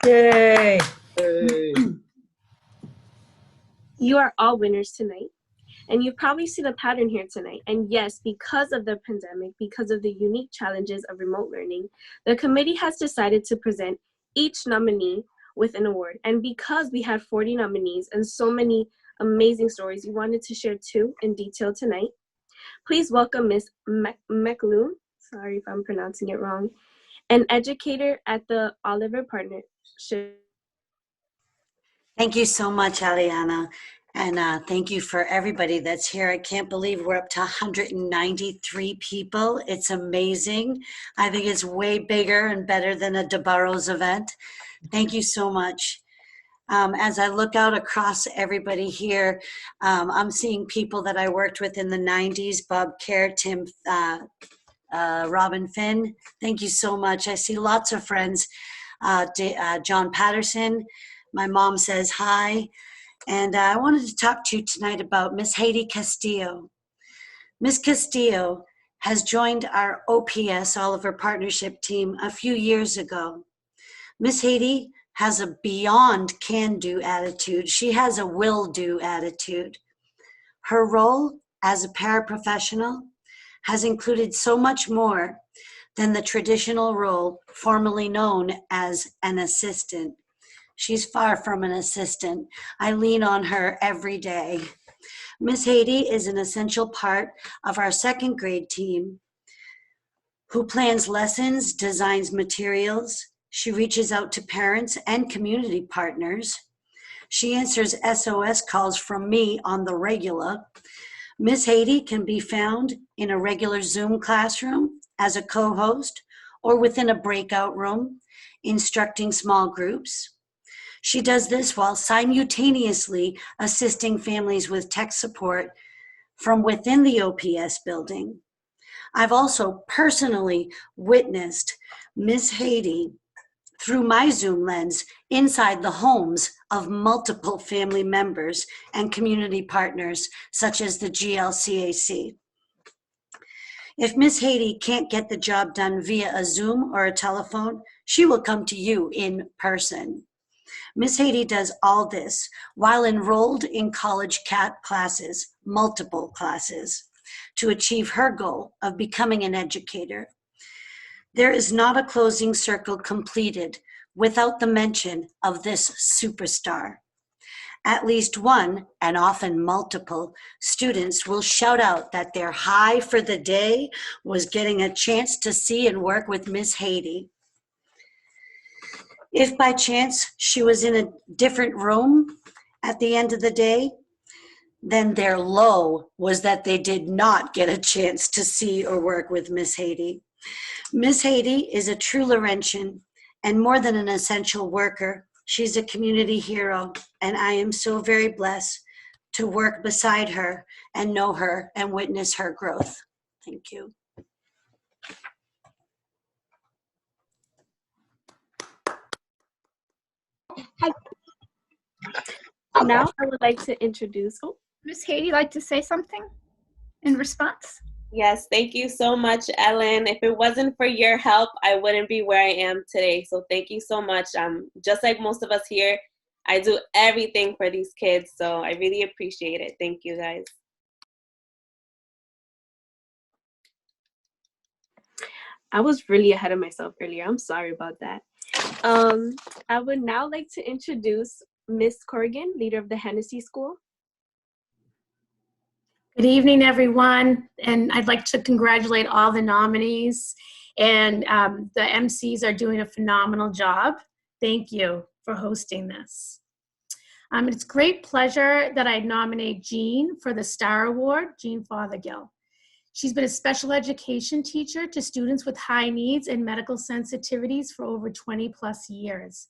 Yay. You are all winners tonight. And you've probably seen a pattern here tonight. And yes, because of the pandemic, because of the unique challenges of remote learning, the committee has decided to present each nominee with an award. And because we had 40 nominees and so many amazing stories, we wanted to share two in detail tonight. Please welcome Ms. McLoon, sorry if I'm pronouncing it wrong, an educator at the Oliver Partnership. Thank you so much, Aliana. And thank you for everybody that's here. I can't believe we're up to 193 people. It's amazing. I think it's way bigger and better than a DeBarros event. Thank you so much. As I look out across everybody here, I'm seeing people that I worked with in the 90s, Bob Kerr, Tim, Robin Finn. Thank you so much. I see lots of friends. John Patterson, my mom says hi. And I wanted to talk to you tonight about Miss Haiti Castillo. Miss Castillo has joined our OPS, Oliver Partnership team, a few years ago. Miss Haiti has a beyond can-do attitude. She has a will-do attitude. Her role as a paraprofessional has included so much more than the traditional role formerly known as an assistant. She's far from an assistant. I lean on her every day. Miss Haiti is an essential part of our second grade team who plans lessons, designs materials. She reaches out to parents and community partners. She answers SOS calls from me on the regular. Miss Haiti can be found in a regular Zoom classroom as a co-host or within a breakout room, instructing small groups. She does this while simultaneously assisting families with tech support from within the OPS building. I've also personally witnessed Miss Haiti through my Zoom lens inside the homes of multiple family members and community partners, such as the GLCAC. If Miss Haiti can't get the job done via a Zoom or a telephone, she will come to you in person. Miss Haiti does all this while enrolled in college CAT classes, multiple classes, to achieve her goal of becoming an educator. There is not a closing circle completed without the mention of this superstar. At least one, and often multiple, students will shout out that their high for the day was getting a chance to see and work with Miss Haiti. If by chance she was in a different room at the end of the day, then their low was that they did not get a chance to see or work with Miss Haiti. Miss Haiti is a true Laurentian and more than an essential worker. She's a community hero, and I am so very blessed to work beside her and know her and witness her growth. Thank you. Now I would like to introduce, Miss Haiti, like to say something in response? Yes, thank you so much, Ellen. If it wasn't for your help, I wouldn't be where I am today. So thank you so much. Just like most of us here, I do everything for these kids. So I really appreciate it. Thank you, guys. I was really ahead of myself earlier. I'm sorry about that. I would now like to introduce Miss Corrigan, leader of the Hennessy School. Good evening, everyone, and I'd like to congratulate all the nominees, and the MCs are doing a phenomenal job. Thank you for hosting this. It's great pleasure that I nominate Jean for the Star Award, Jean Fothergill. She's been a special education teacher to students with high needs and medical sensitivities for over 20 plus years.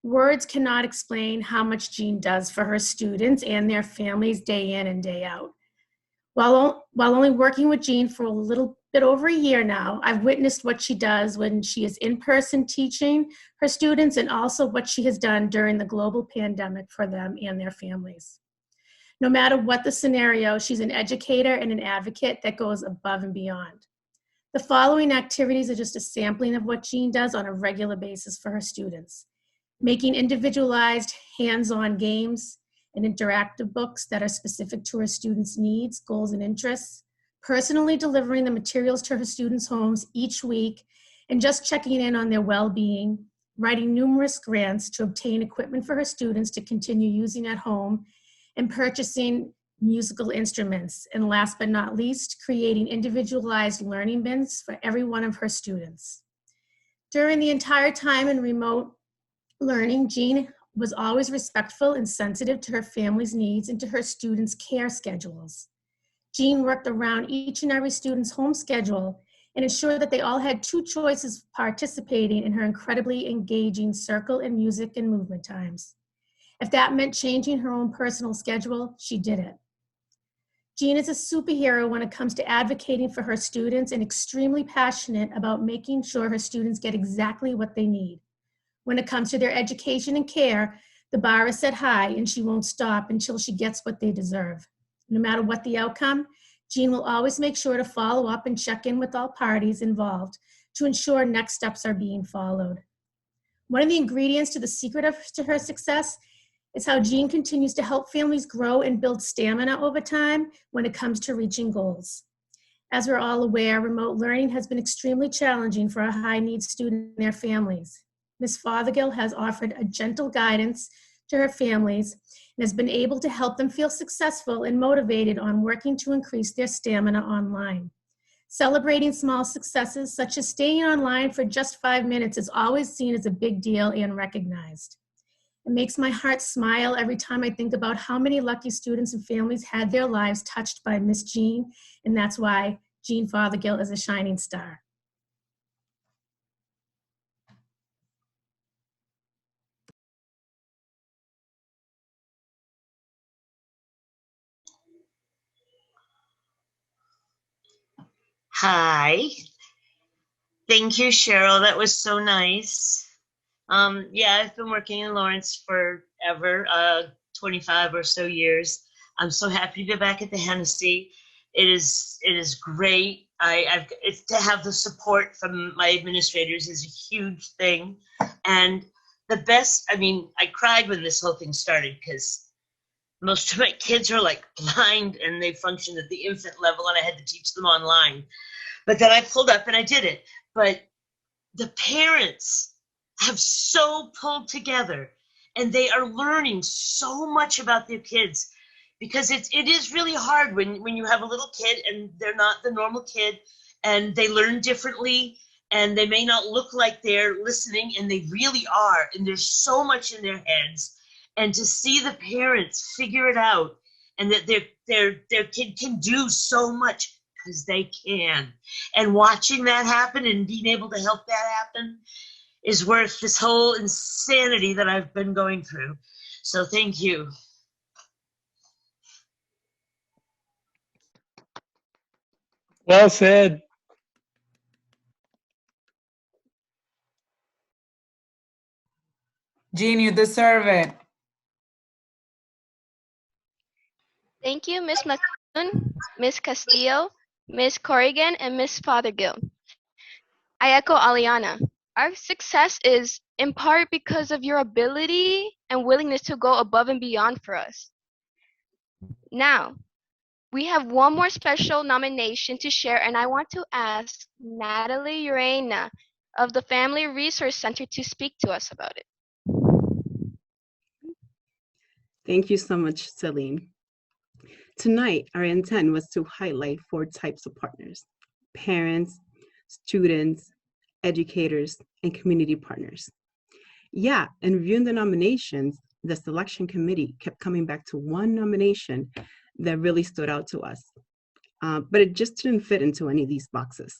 Words cannot explain how much Jean does for her students and their families day in and day out. While only working with Jean for a little bit over a year now, I've witnessed what she does when she is in person teaching her students and also what she has done during the global pandemic for them and their families. No matter what the scenario, she's an educator and an advocate that goes above and beyond. The following activities are just a sampling of what Jean does on a regular basis for her students. Making individualized hands-on games and interactive books that are specific to her students' needs, goals, and interests, personally delivering the materials to her students' homes each week, and just checking in on their well-being, writing numerous grants to obtain equipment for her students to continue using at home, and purchasing musical instruments, and last but not least, creating individualized learning bins for every one of her students. During the entire time in remote learning, Jean was always respectful and sensitive to her family's needs and to her students' care schedules. Jean worked around each and every student's home schedule and ensured that they all had two choices of participating in her incredibly engaging circle and music and movement times. If that meant changing her own personal schedule, she did it. Jean is a superhero when it comes to advocating for her students and extremely passionate about making sure her students get exactly what they need. When it comes to their education and care, the bar is set high and she won't stop until she gets what they deserve. No matter what the outcome, Jean will always make sure to follow up and check in with all parties involved to ensure next steps are being followed. One of the ingredients to the secret to her success is how Jean continues to help families grow and build stamina over time when it comes to reaching goals. As we're all aware, remote learning has been extremely challenging for our high-needs students and their families. Ms. Fothergill has offered a gentle guidance to her families and has been able to help them feel successful and motivated on working to increase their stamina online. Celebrating small successes, such as staying online for just 5 minutes, is always seen as a big deal and recognized. It makes my heart smile every time I think about how many lucky students and families had their lives touched by Miss Jean, and that's why Jean Fothergill is a shining star. Hi. Thank you, Cheryl. That was so nice. Yeah, I've been working in Lawrence forever, 25 or so years. I'm so happy to be back at the Hennessy. It is great. It's to have the support from my administrators is a huge thing. And the best, I mean, I cried when this whole thing started because most of my kids are like blind and they function at the infant level and I had to teach them online. But then I pulled up and I did it. But the parents have so pulled together and they are learning so much about their kids because it is really hard when you have a little kid and they're not the normal kid and they learn differently and they may not look like they're listening and they really are, and there's so much in their heads, and to see the parents figure it out and that their kid can do so much because they can, and watching that happen and being able to help that happen is worth this whole insanity that I've been going through. So thank you. Well said. Jean, you deserve it. Thank you, Ms. McCune, Ms. Castillo, Ms. Corrigan, and Ms. Fothergill. I echo Aliana. Our success is in part because of your ability and willingness to go above and beyond for us. Now, we have one more special nomination to share, and I want to ask Natalie Urena of the Family Resource Center to speak to us about it. Thank you so much, Celine. Tonight, our intent was to highlight 4 types of partners: parents, students, educators, and community partners. Yeah, in reviewing the nominations, the selection committee kept coming back to one nomination that really stood out to us, but it just didn't fit into any of these boxes.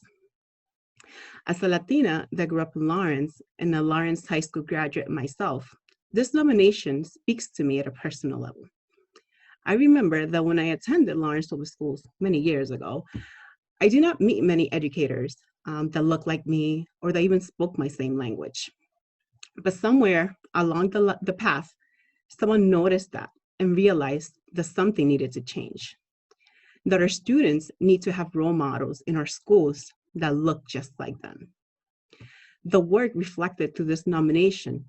As a Latina that grew up in Lawrence and a Lawrence High School graduate myself, this nomination speaks to me at a personal level. I remember that when I attended Lawrence Public Schools many years ago, I did not meet many educators that looked like me or that even spoke my same language. But somewhere along the path, someone noticed that and realized that something needed to change, that our students need to have role models in our schools that look just like them. The work reflected through this nomination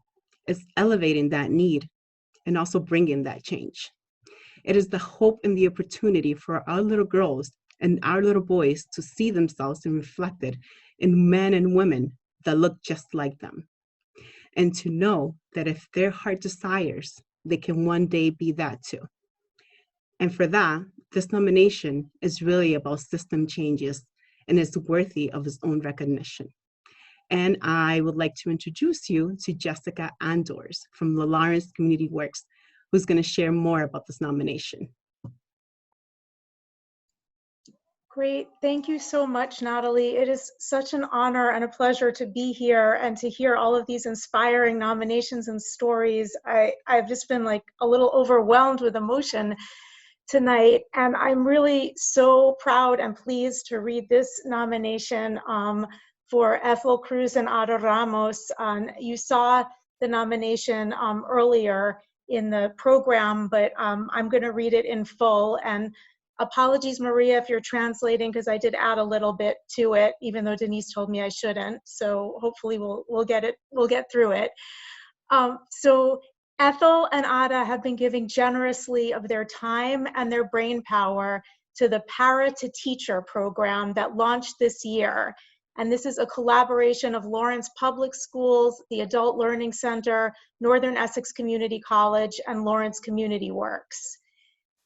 is elevating that need and also bringing that change. It is the hope and the opportunity for our little girls and our little boys to see themselves and reflected in men and women that look just like them. And to know that if their heart desires, they can one day be that too. And for that, this nomination is really about system changes and is worthy of its own recognition. And I would like to introduce you to Jessica Andors from the Lawrence Community Works, who's going to share more about this nomination. Great. Thank you so much, Natalie. It is such an honor and a pleasure to be here and to hear all of these inspiring nominations and stories. I've just been like a little overwhelmed with emotion tonight, and I'm really so proud and pleased to read this nomination for Ethel Cruz and Ada Ramos. You saw the nomination earlier in the program, but I'm going to read it in full. And apologies, Maria, if you're translating, because I did add a little bit to it, even though Denise told me I shouldn't. So hopefully we'll get through it. So Ethel and Ada have been giving generously of their time and their brain power to the Para to Teacher program that launched this year. And this is a collaboration of Lawrence Public Schools, the Adult Learning Center, Northern Essex Community College, and Lawrence Community Works.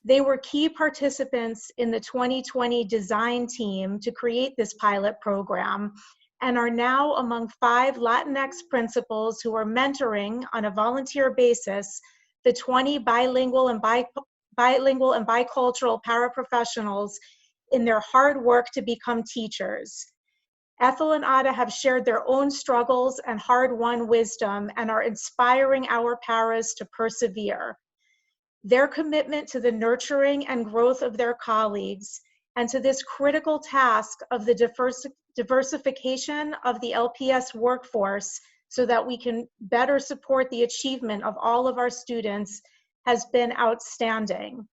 They were key participants in the 2020 design team to create this pilot program and are now among 5 Latinx principals who are mentoring on a volunteer basis the 20 bilingual and bicultural paraprofessionals in their hard work to become teachers. Ethel and Ada have shared their own struggles and hard-won wisdom and are inspiring our paras to persevere. Their commitment to the nurturing and growth of their colleagues and to this critical task of the diversification of the LPS workforce so that we can better support the achievement of all of our students has been outstanding.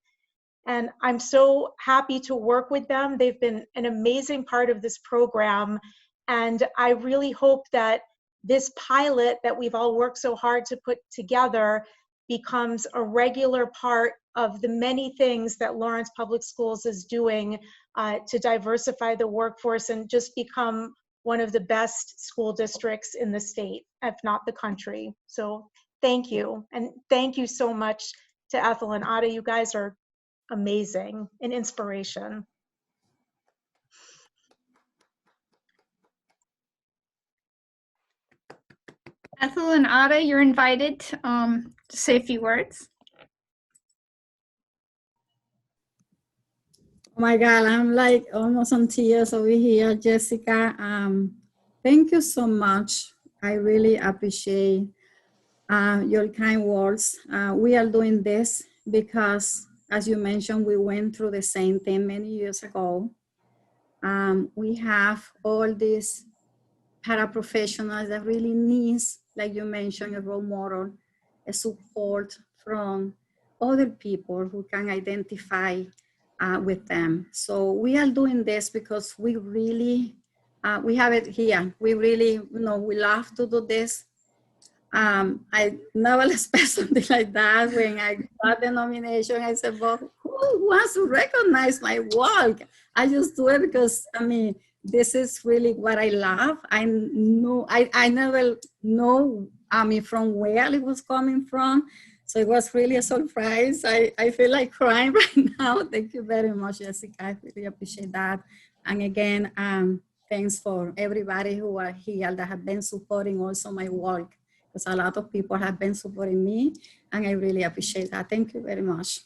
And I'm so happy to work with them. They've been an amazing part of this program. And I really hope that this pilot that we've all worked so hard to put together becomes a regular part of the many things that Lawrence Public Schools is doing to diversify the workforce and just become one of the best school districts in the state, if not the country. So thank you. And thank you so much to Ethel and Ada. You guys are amazing and inspiration. Ethel and Ada, you're invited to say a few words. Oh my God, I'm like almost on tears over here, Jessica. Thank you so much. I really appreciate your kind words. We are doing this because, as you mentioned, we went through the same thing many years ago. We have all these paraprofessionals that really needs, like you mentioned, a role model, a support from other people who can identify with them. So we are doing this because we really, we have it here. We really, we love to do this. I never expect something like that. When I got the nomination, I said, well, who wants to recognize my work? I just do it because, this is really what I love. I never know, from where it was coming from. So it was really a surprise. I feel like crying right now. Thank you very much, Jessica. I really appreciate that. And again, thanks for everybody who are here that have been supporting also my work, because a lot of people have been supporting me, and I really appreciate that. Thank you very much.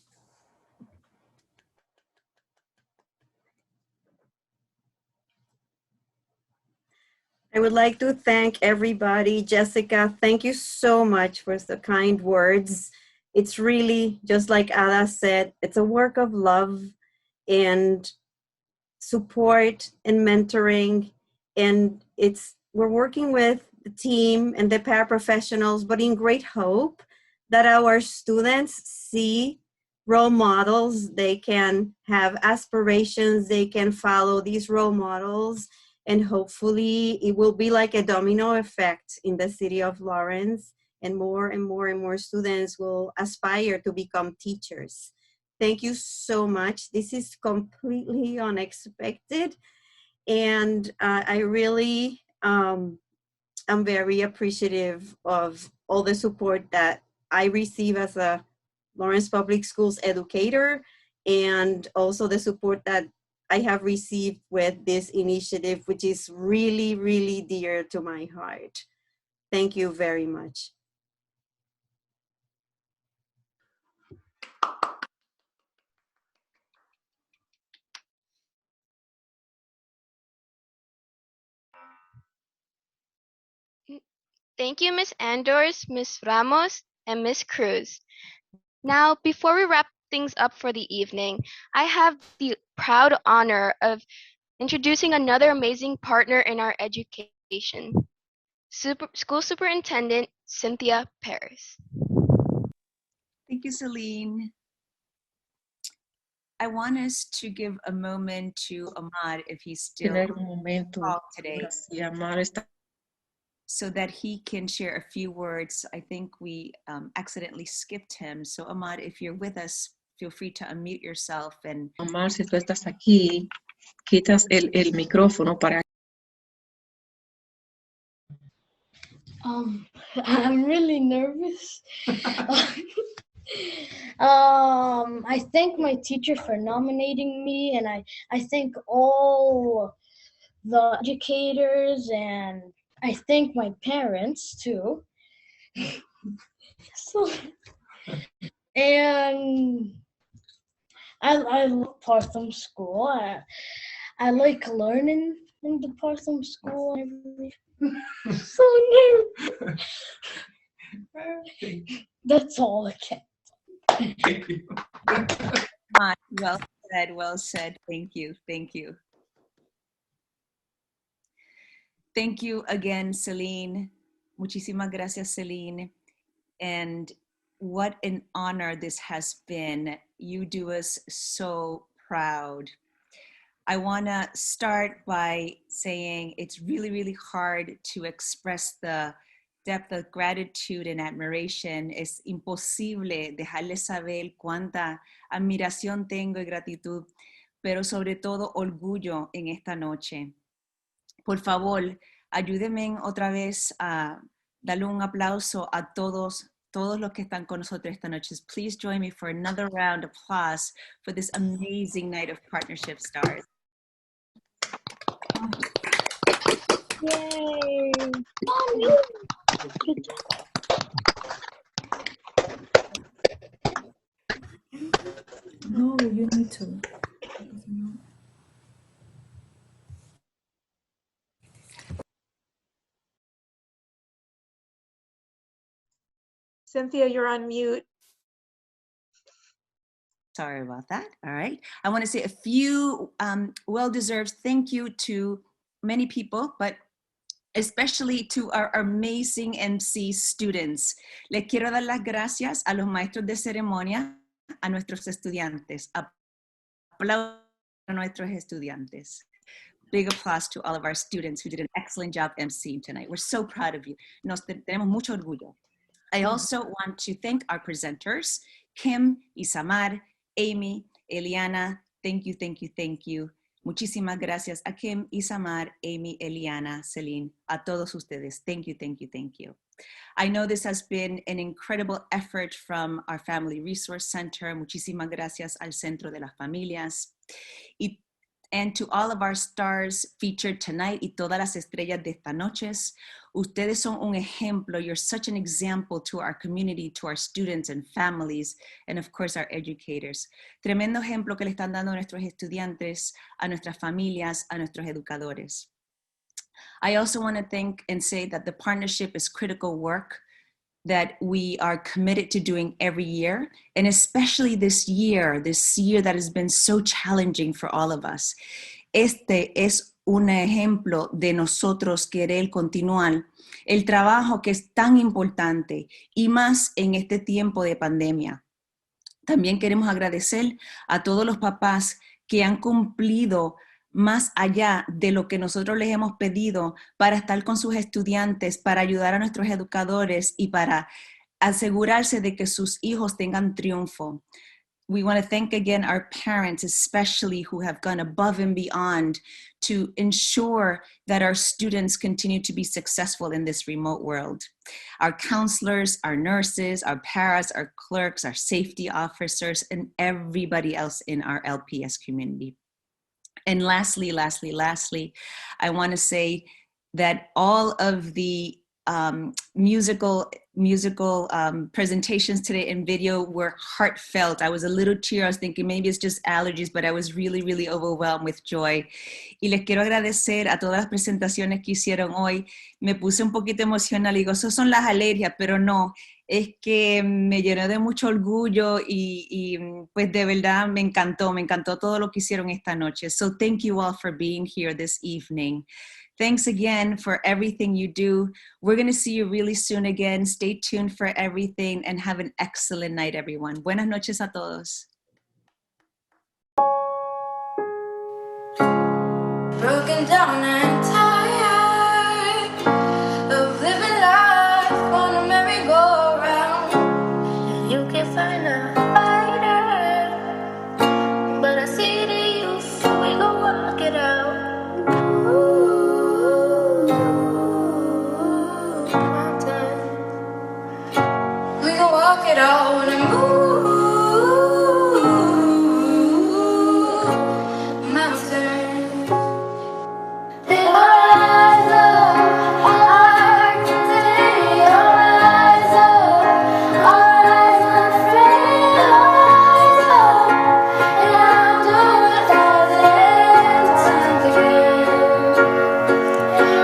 I would like to thank everybody. Jessica, thank you so much for the kind words. It's really, just like Ada said, it's a work of love and support and mentoring. And we're working with the team and the paraprofessionals, but in great hope that our students see role models. They can have aspirations, they can follow these role models, and hopefully it will be like a domino effect in the city of Lawrence, and more and more and more students will aspire to become teachers. Thank you so much. This is completely unexpected, and I really am very appreciative of all the support that I receive as a Lawrence Public Schools educator, and also the support that I have received with this initiative, which is really, really dear to my heart. Thank you very much. Thank you, Ms. Andors, Ms. Ramos, and Ms. Cruz. Now, before we wrap things up for the evening, I have the proud honor of introducing another amazing partner in our education, School Superintendent Cynthia Paris. Thank you, Celine. I want us to give a moment to Ahmad if he's still today, so that he can share a few words. I think we accidentally skipped him. So Ahmad, if you're with us, feel free to unmute yourself. And Omar, si tú estás aquí, quitas el micrófono para I'm really nervous. I thank my teacher for nominating me, and I thank all the educators, and I thank my parents too. So, and I love Partham School. I like learning in the Partham School. So nervous. That's all I can. Thank you. Well said, well said. Thank you, thank you. Thank you again, Celine. Muchísimas gracias, Celine. And what an honor this has been. You do us so proud. I want to start by saying it's really, really hard to express the depth of gratitude and admiration. Es imposible dejarles saber cuánta admiración tengo y gratitud, pero sobre todo orgullo en esta noche. Por favor, ayúdenme otra vez a darle un aplauso a todos los que están con nosotros esta noche. Please join me for another round of applause for this amazing night of Partnership Stars. Yay! No, you need to. Cynthia, you're on mute. Sorry about that. All right. I want to say a few well-deserved thank you to many people, but especially to our amazing MC students. Les quiero dar las gracias a los maestros de ceremonia, a nuestros estudiantes. Aplausos a nuestros estudiantes. Big applause to all of our students who did an excellent job emceeing tonight. We're so proud of you. Tenemos mucho orgullo. I also want to thank our presenters, Kim, Isamar, Amy, Eliana. Thank you, thank you, thank you. Muchísimas gracias a Kim, Isamar, Amy, Eliana, Celine, a todos ustedes. Thank you, thank you, thank you. I know this has been an incredible effort from our Family Resource Center. Muchísimas gracias al Centro de las Familias. And to all of our stars featured tonight y todas las estrellas de esta noche. Ustedes son un ejemplo. You're such an example to our community, to our students and families, and of course our educators. Tremendo ejemplo que le están dando a nuestros estudiantes, a nuestras familias, a nuestros educadores. I also want to thank and say that the partnership is critical work that we are committed to doing every year, and especially this year that has been so challenging for all of us. Este es un ejemplo de nosotros querer continuar el trabajo que es tan importante y más en este tiempo de pandemia. También queremos agradecer a todos los papás que han cumplido más allá de lo que nosotros les hemos pedido para estar con sus estudiantes, para ayudar a nuestros educadores y para asegurarse de que sus hijos tengan triunfo. We want to thank again our parents, especially who have gone above and beyond to ensure that our students continue to be successful in this remote world. Our counselors, our nurses, our paras, our clerks, our safety officers, and everybody else in our LPS community. And lastly, I want to say that all of the musical presentations today in video were heartfelt. I was a little teary. I was thinking maybe it's just allergies, but I was really, really overwhelmed with joy. Y les quiero agradecer a todas las presentaciones que hicieron hoy. Me puse un poquito emocional y digo, eso son las alergias, pero no. Es que me llenó de mucho orgullo y pues de verdad me encantó todo lo que hicieron esta noche. So thank you all for being here this evening. Thanks again for everything you do. We're going to see you really soon again. Stay tuned for everything and have an excellent night, everyone. Buenas noches a todos. Broken down and tired of living life on a merry-go-round. You can find a fighter, but I see the youth, we gon' work it out. Ooh, it all when I move mountains. They rise up, I can see. Rise up, rise unafraid. Rise up, and I'll do it 1,000 times again.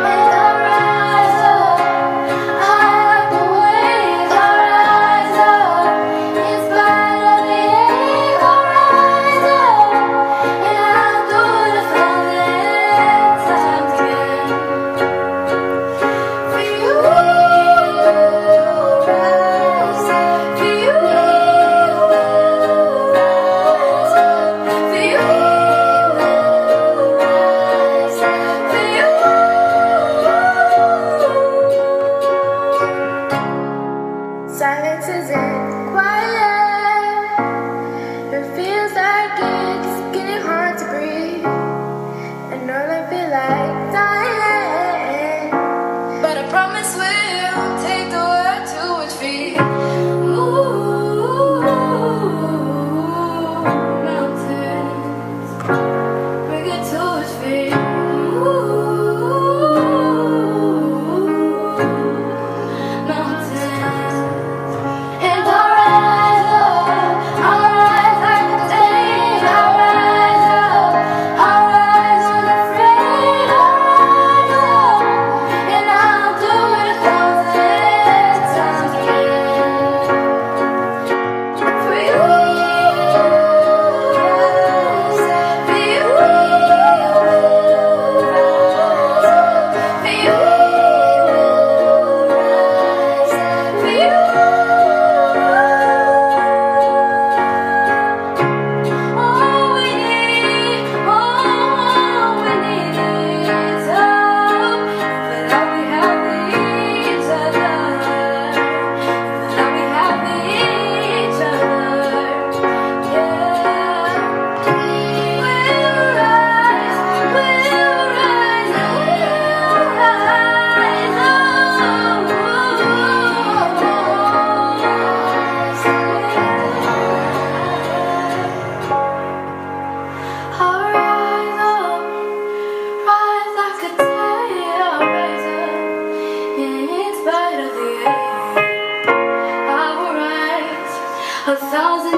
And I'll rise up, high like the waves. I'll rise up, in spite of the ache. I'll rise up, and I'll do it 1,000 times again. For you will rise, for you will rise, for you will rise, for you. Silence isn't quiet. It feels like it's getting hard to breathe. And all I feel like dying. But I promise we'll take the world to its feet. Ooh, mountains, bring it to its feet. Ooh, mountains. And I'll rise up, I'll rise like the day. I'll rise up, I'll rise unafraid. I'll rise up, and I'll do it 1,000 times again. For you rise, for you rise, for you rise, for you. All we need is hope. For that we have each other. For that we have each other. Yeah. We'll rise, we'll rise, I'll rise up, rise like a day. I'll rise up, in spite of the ache. I will rise 1,000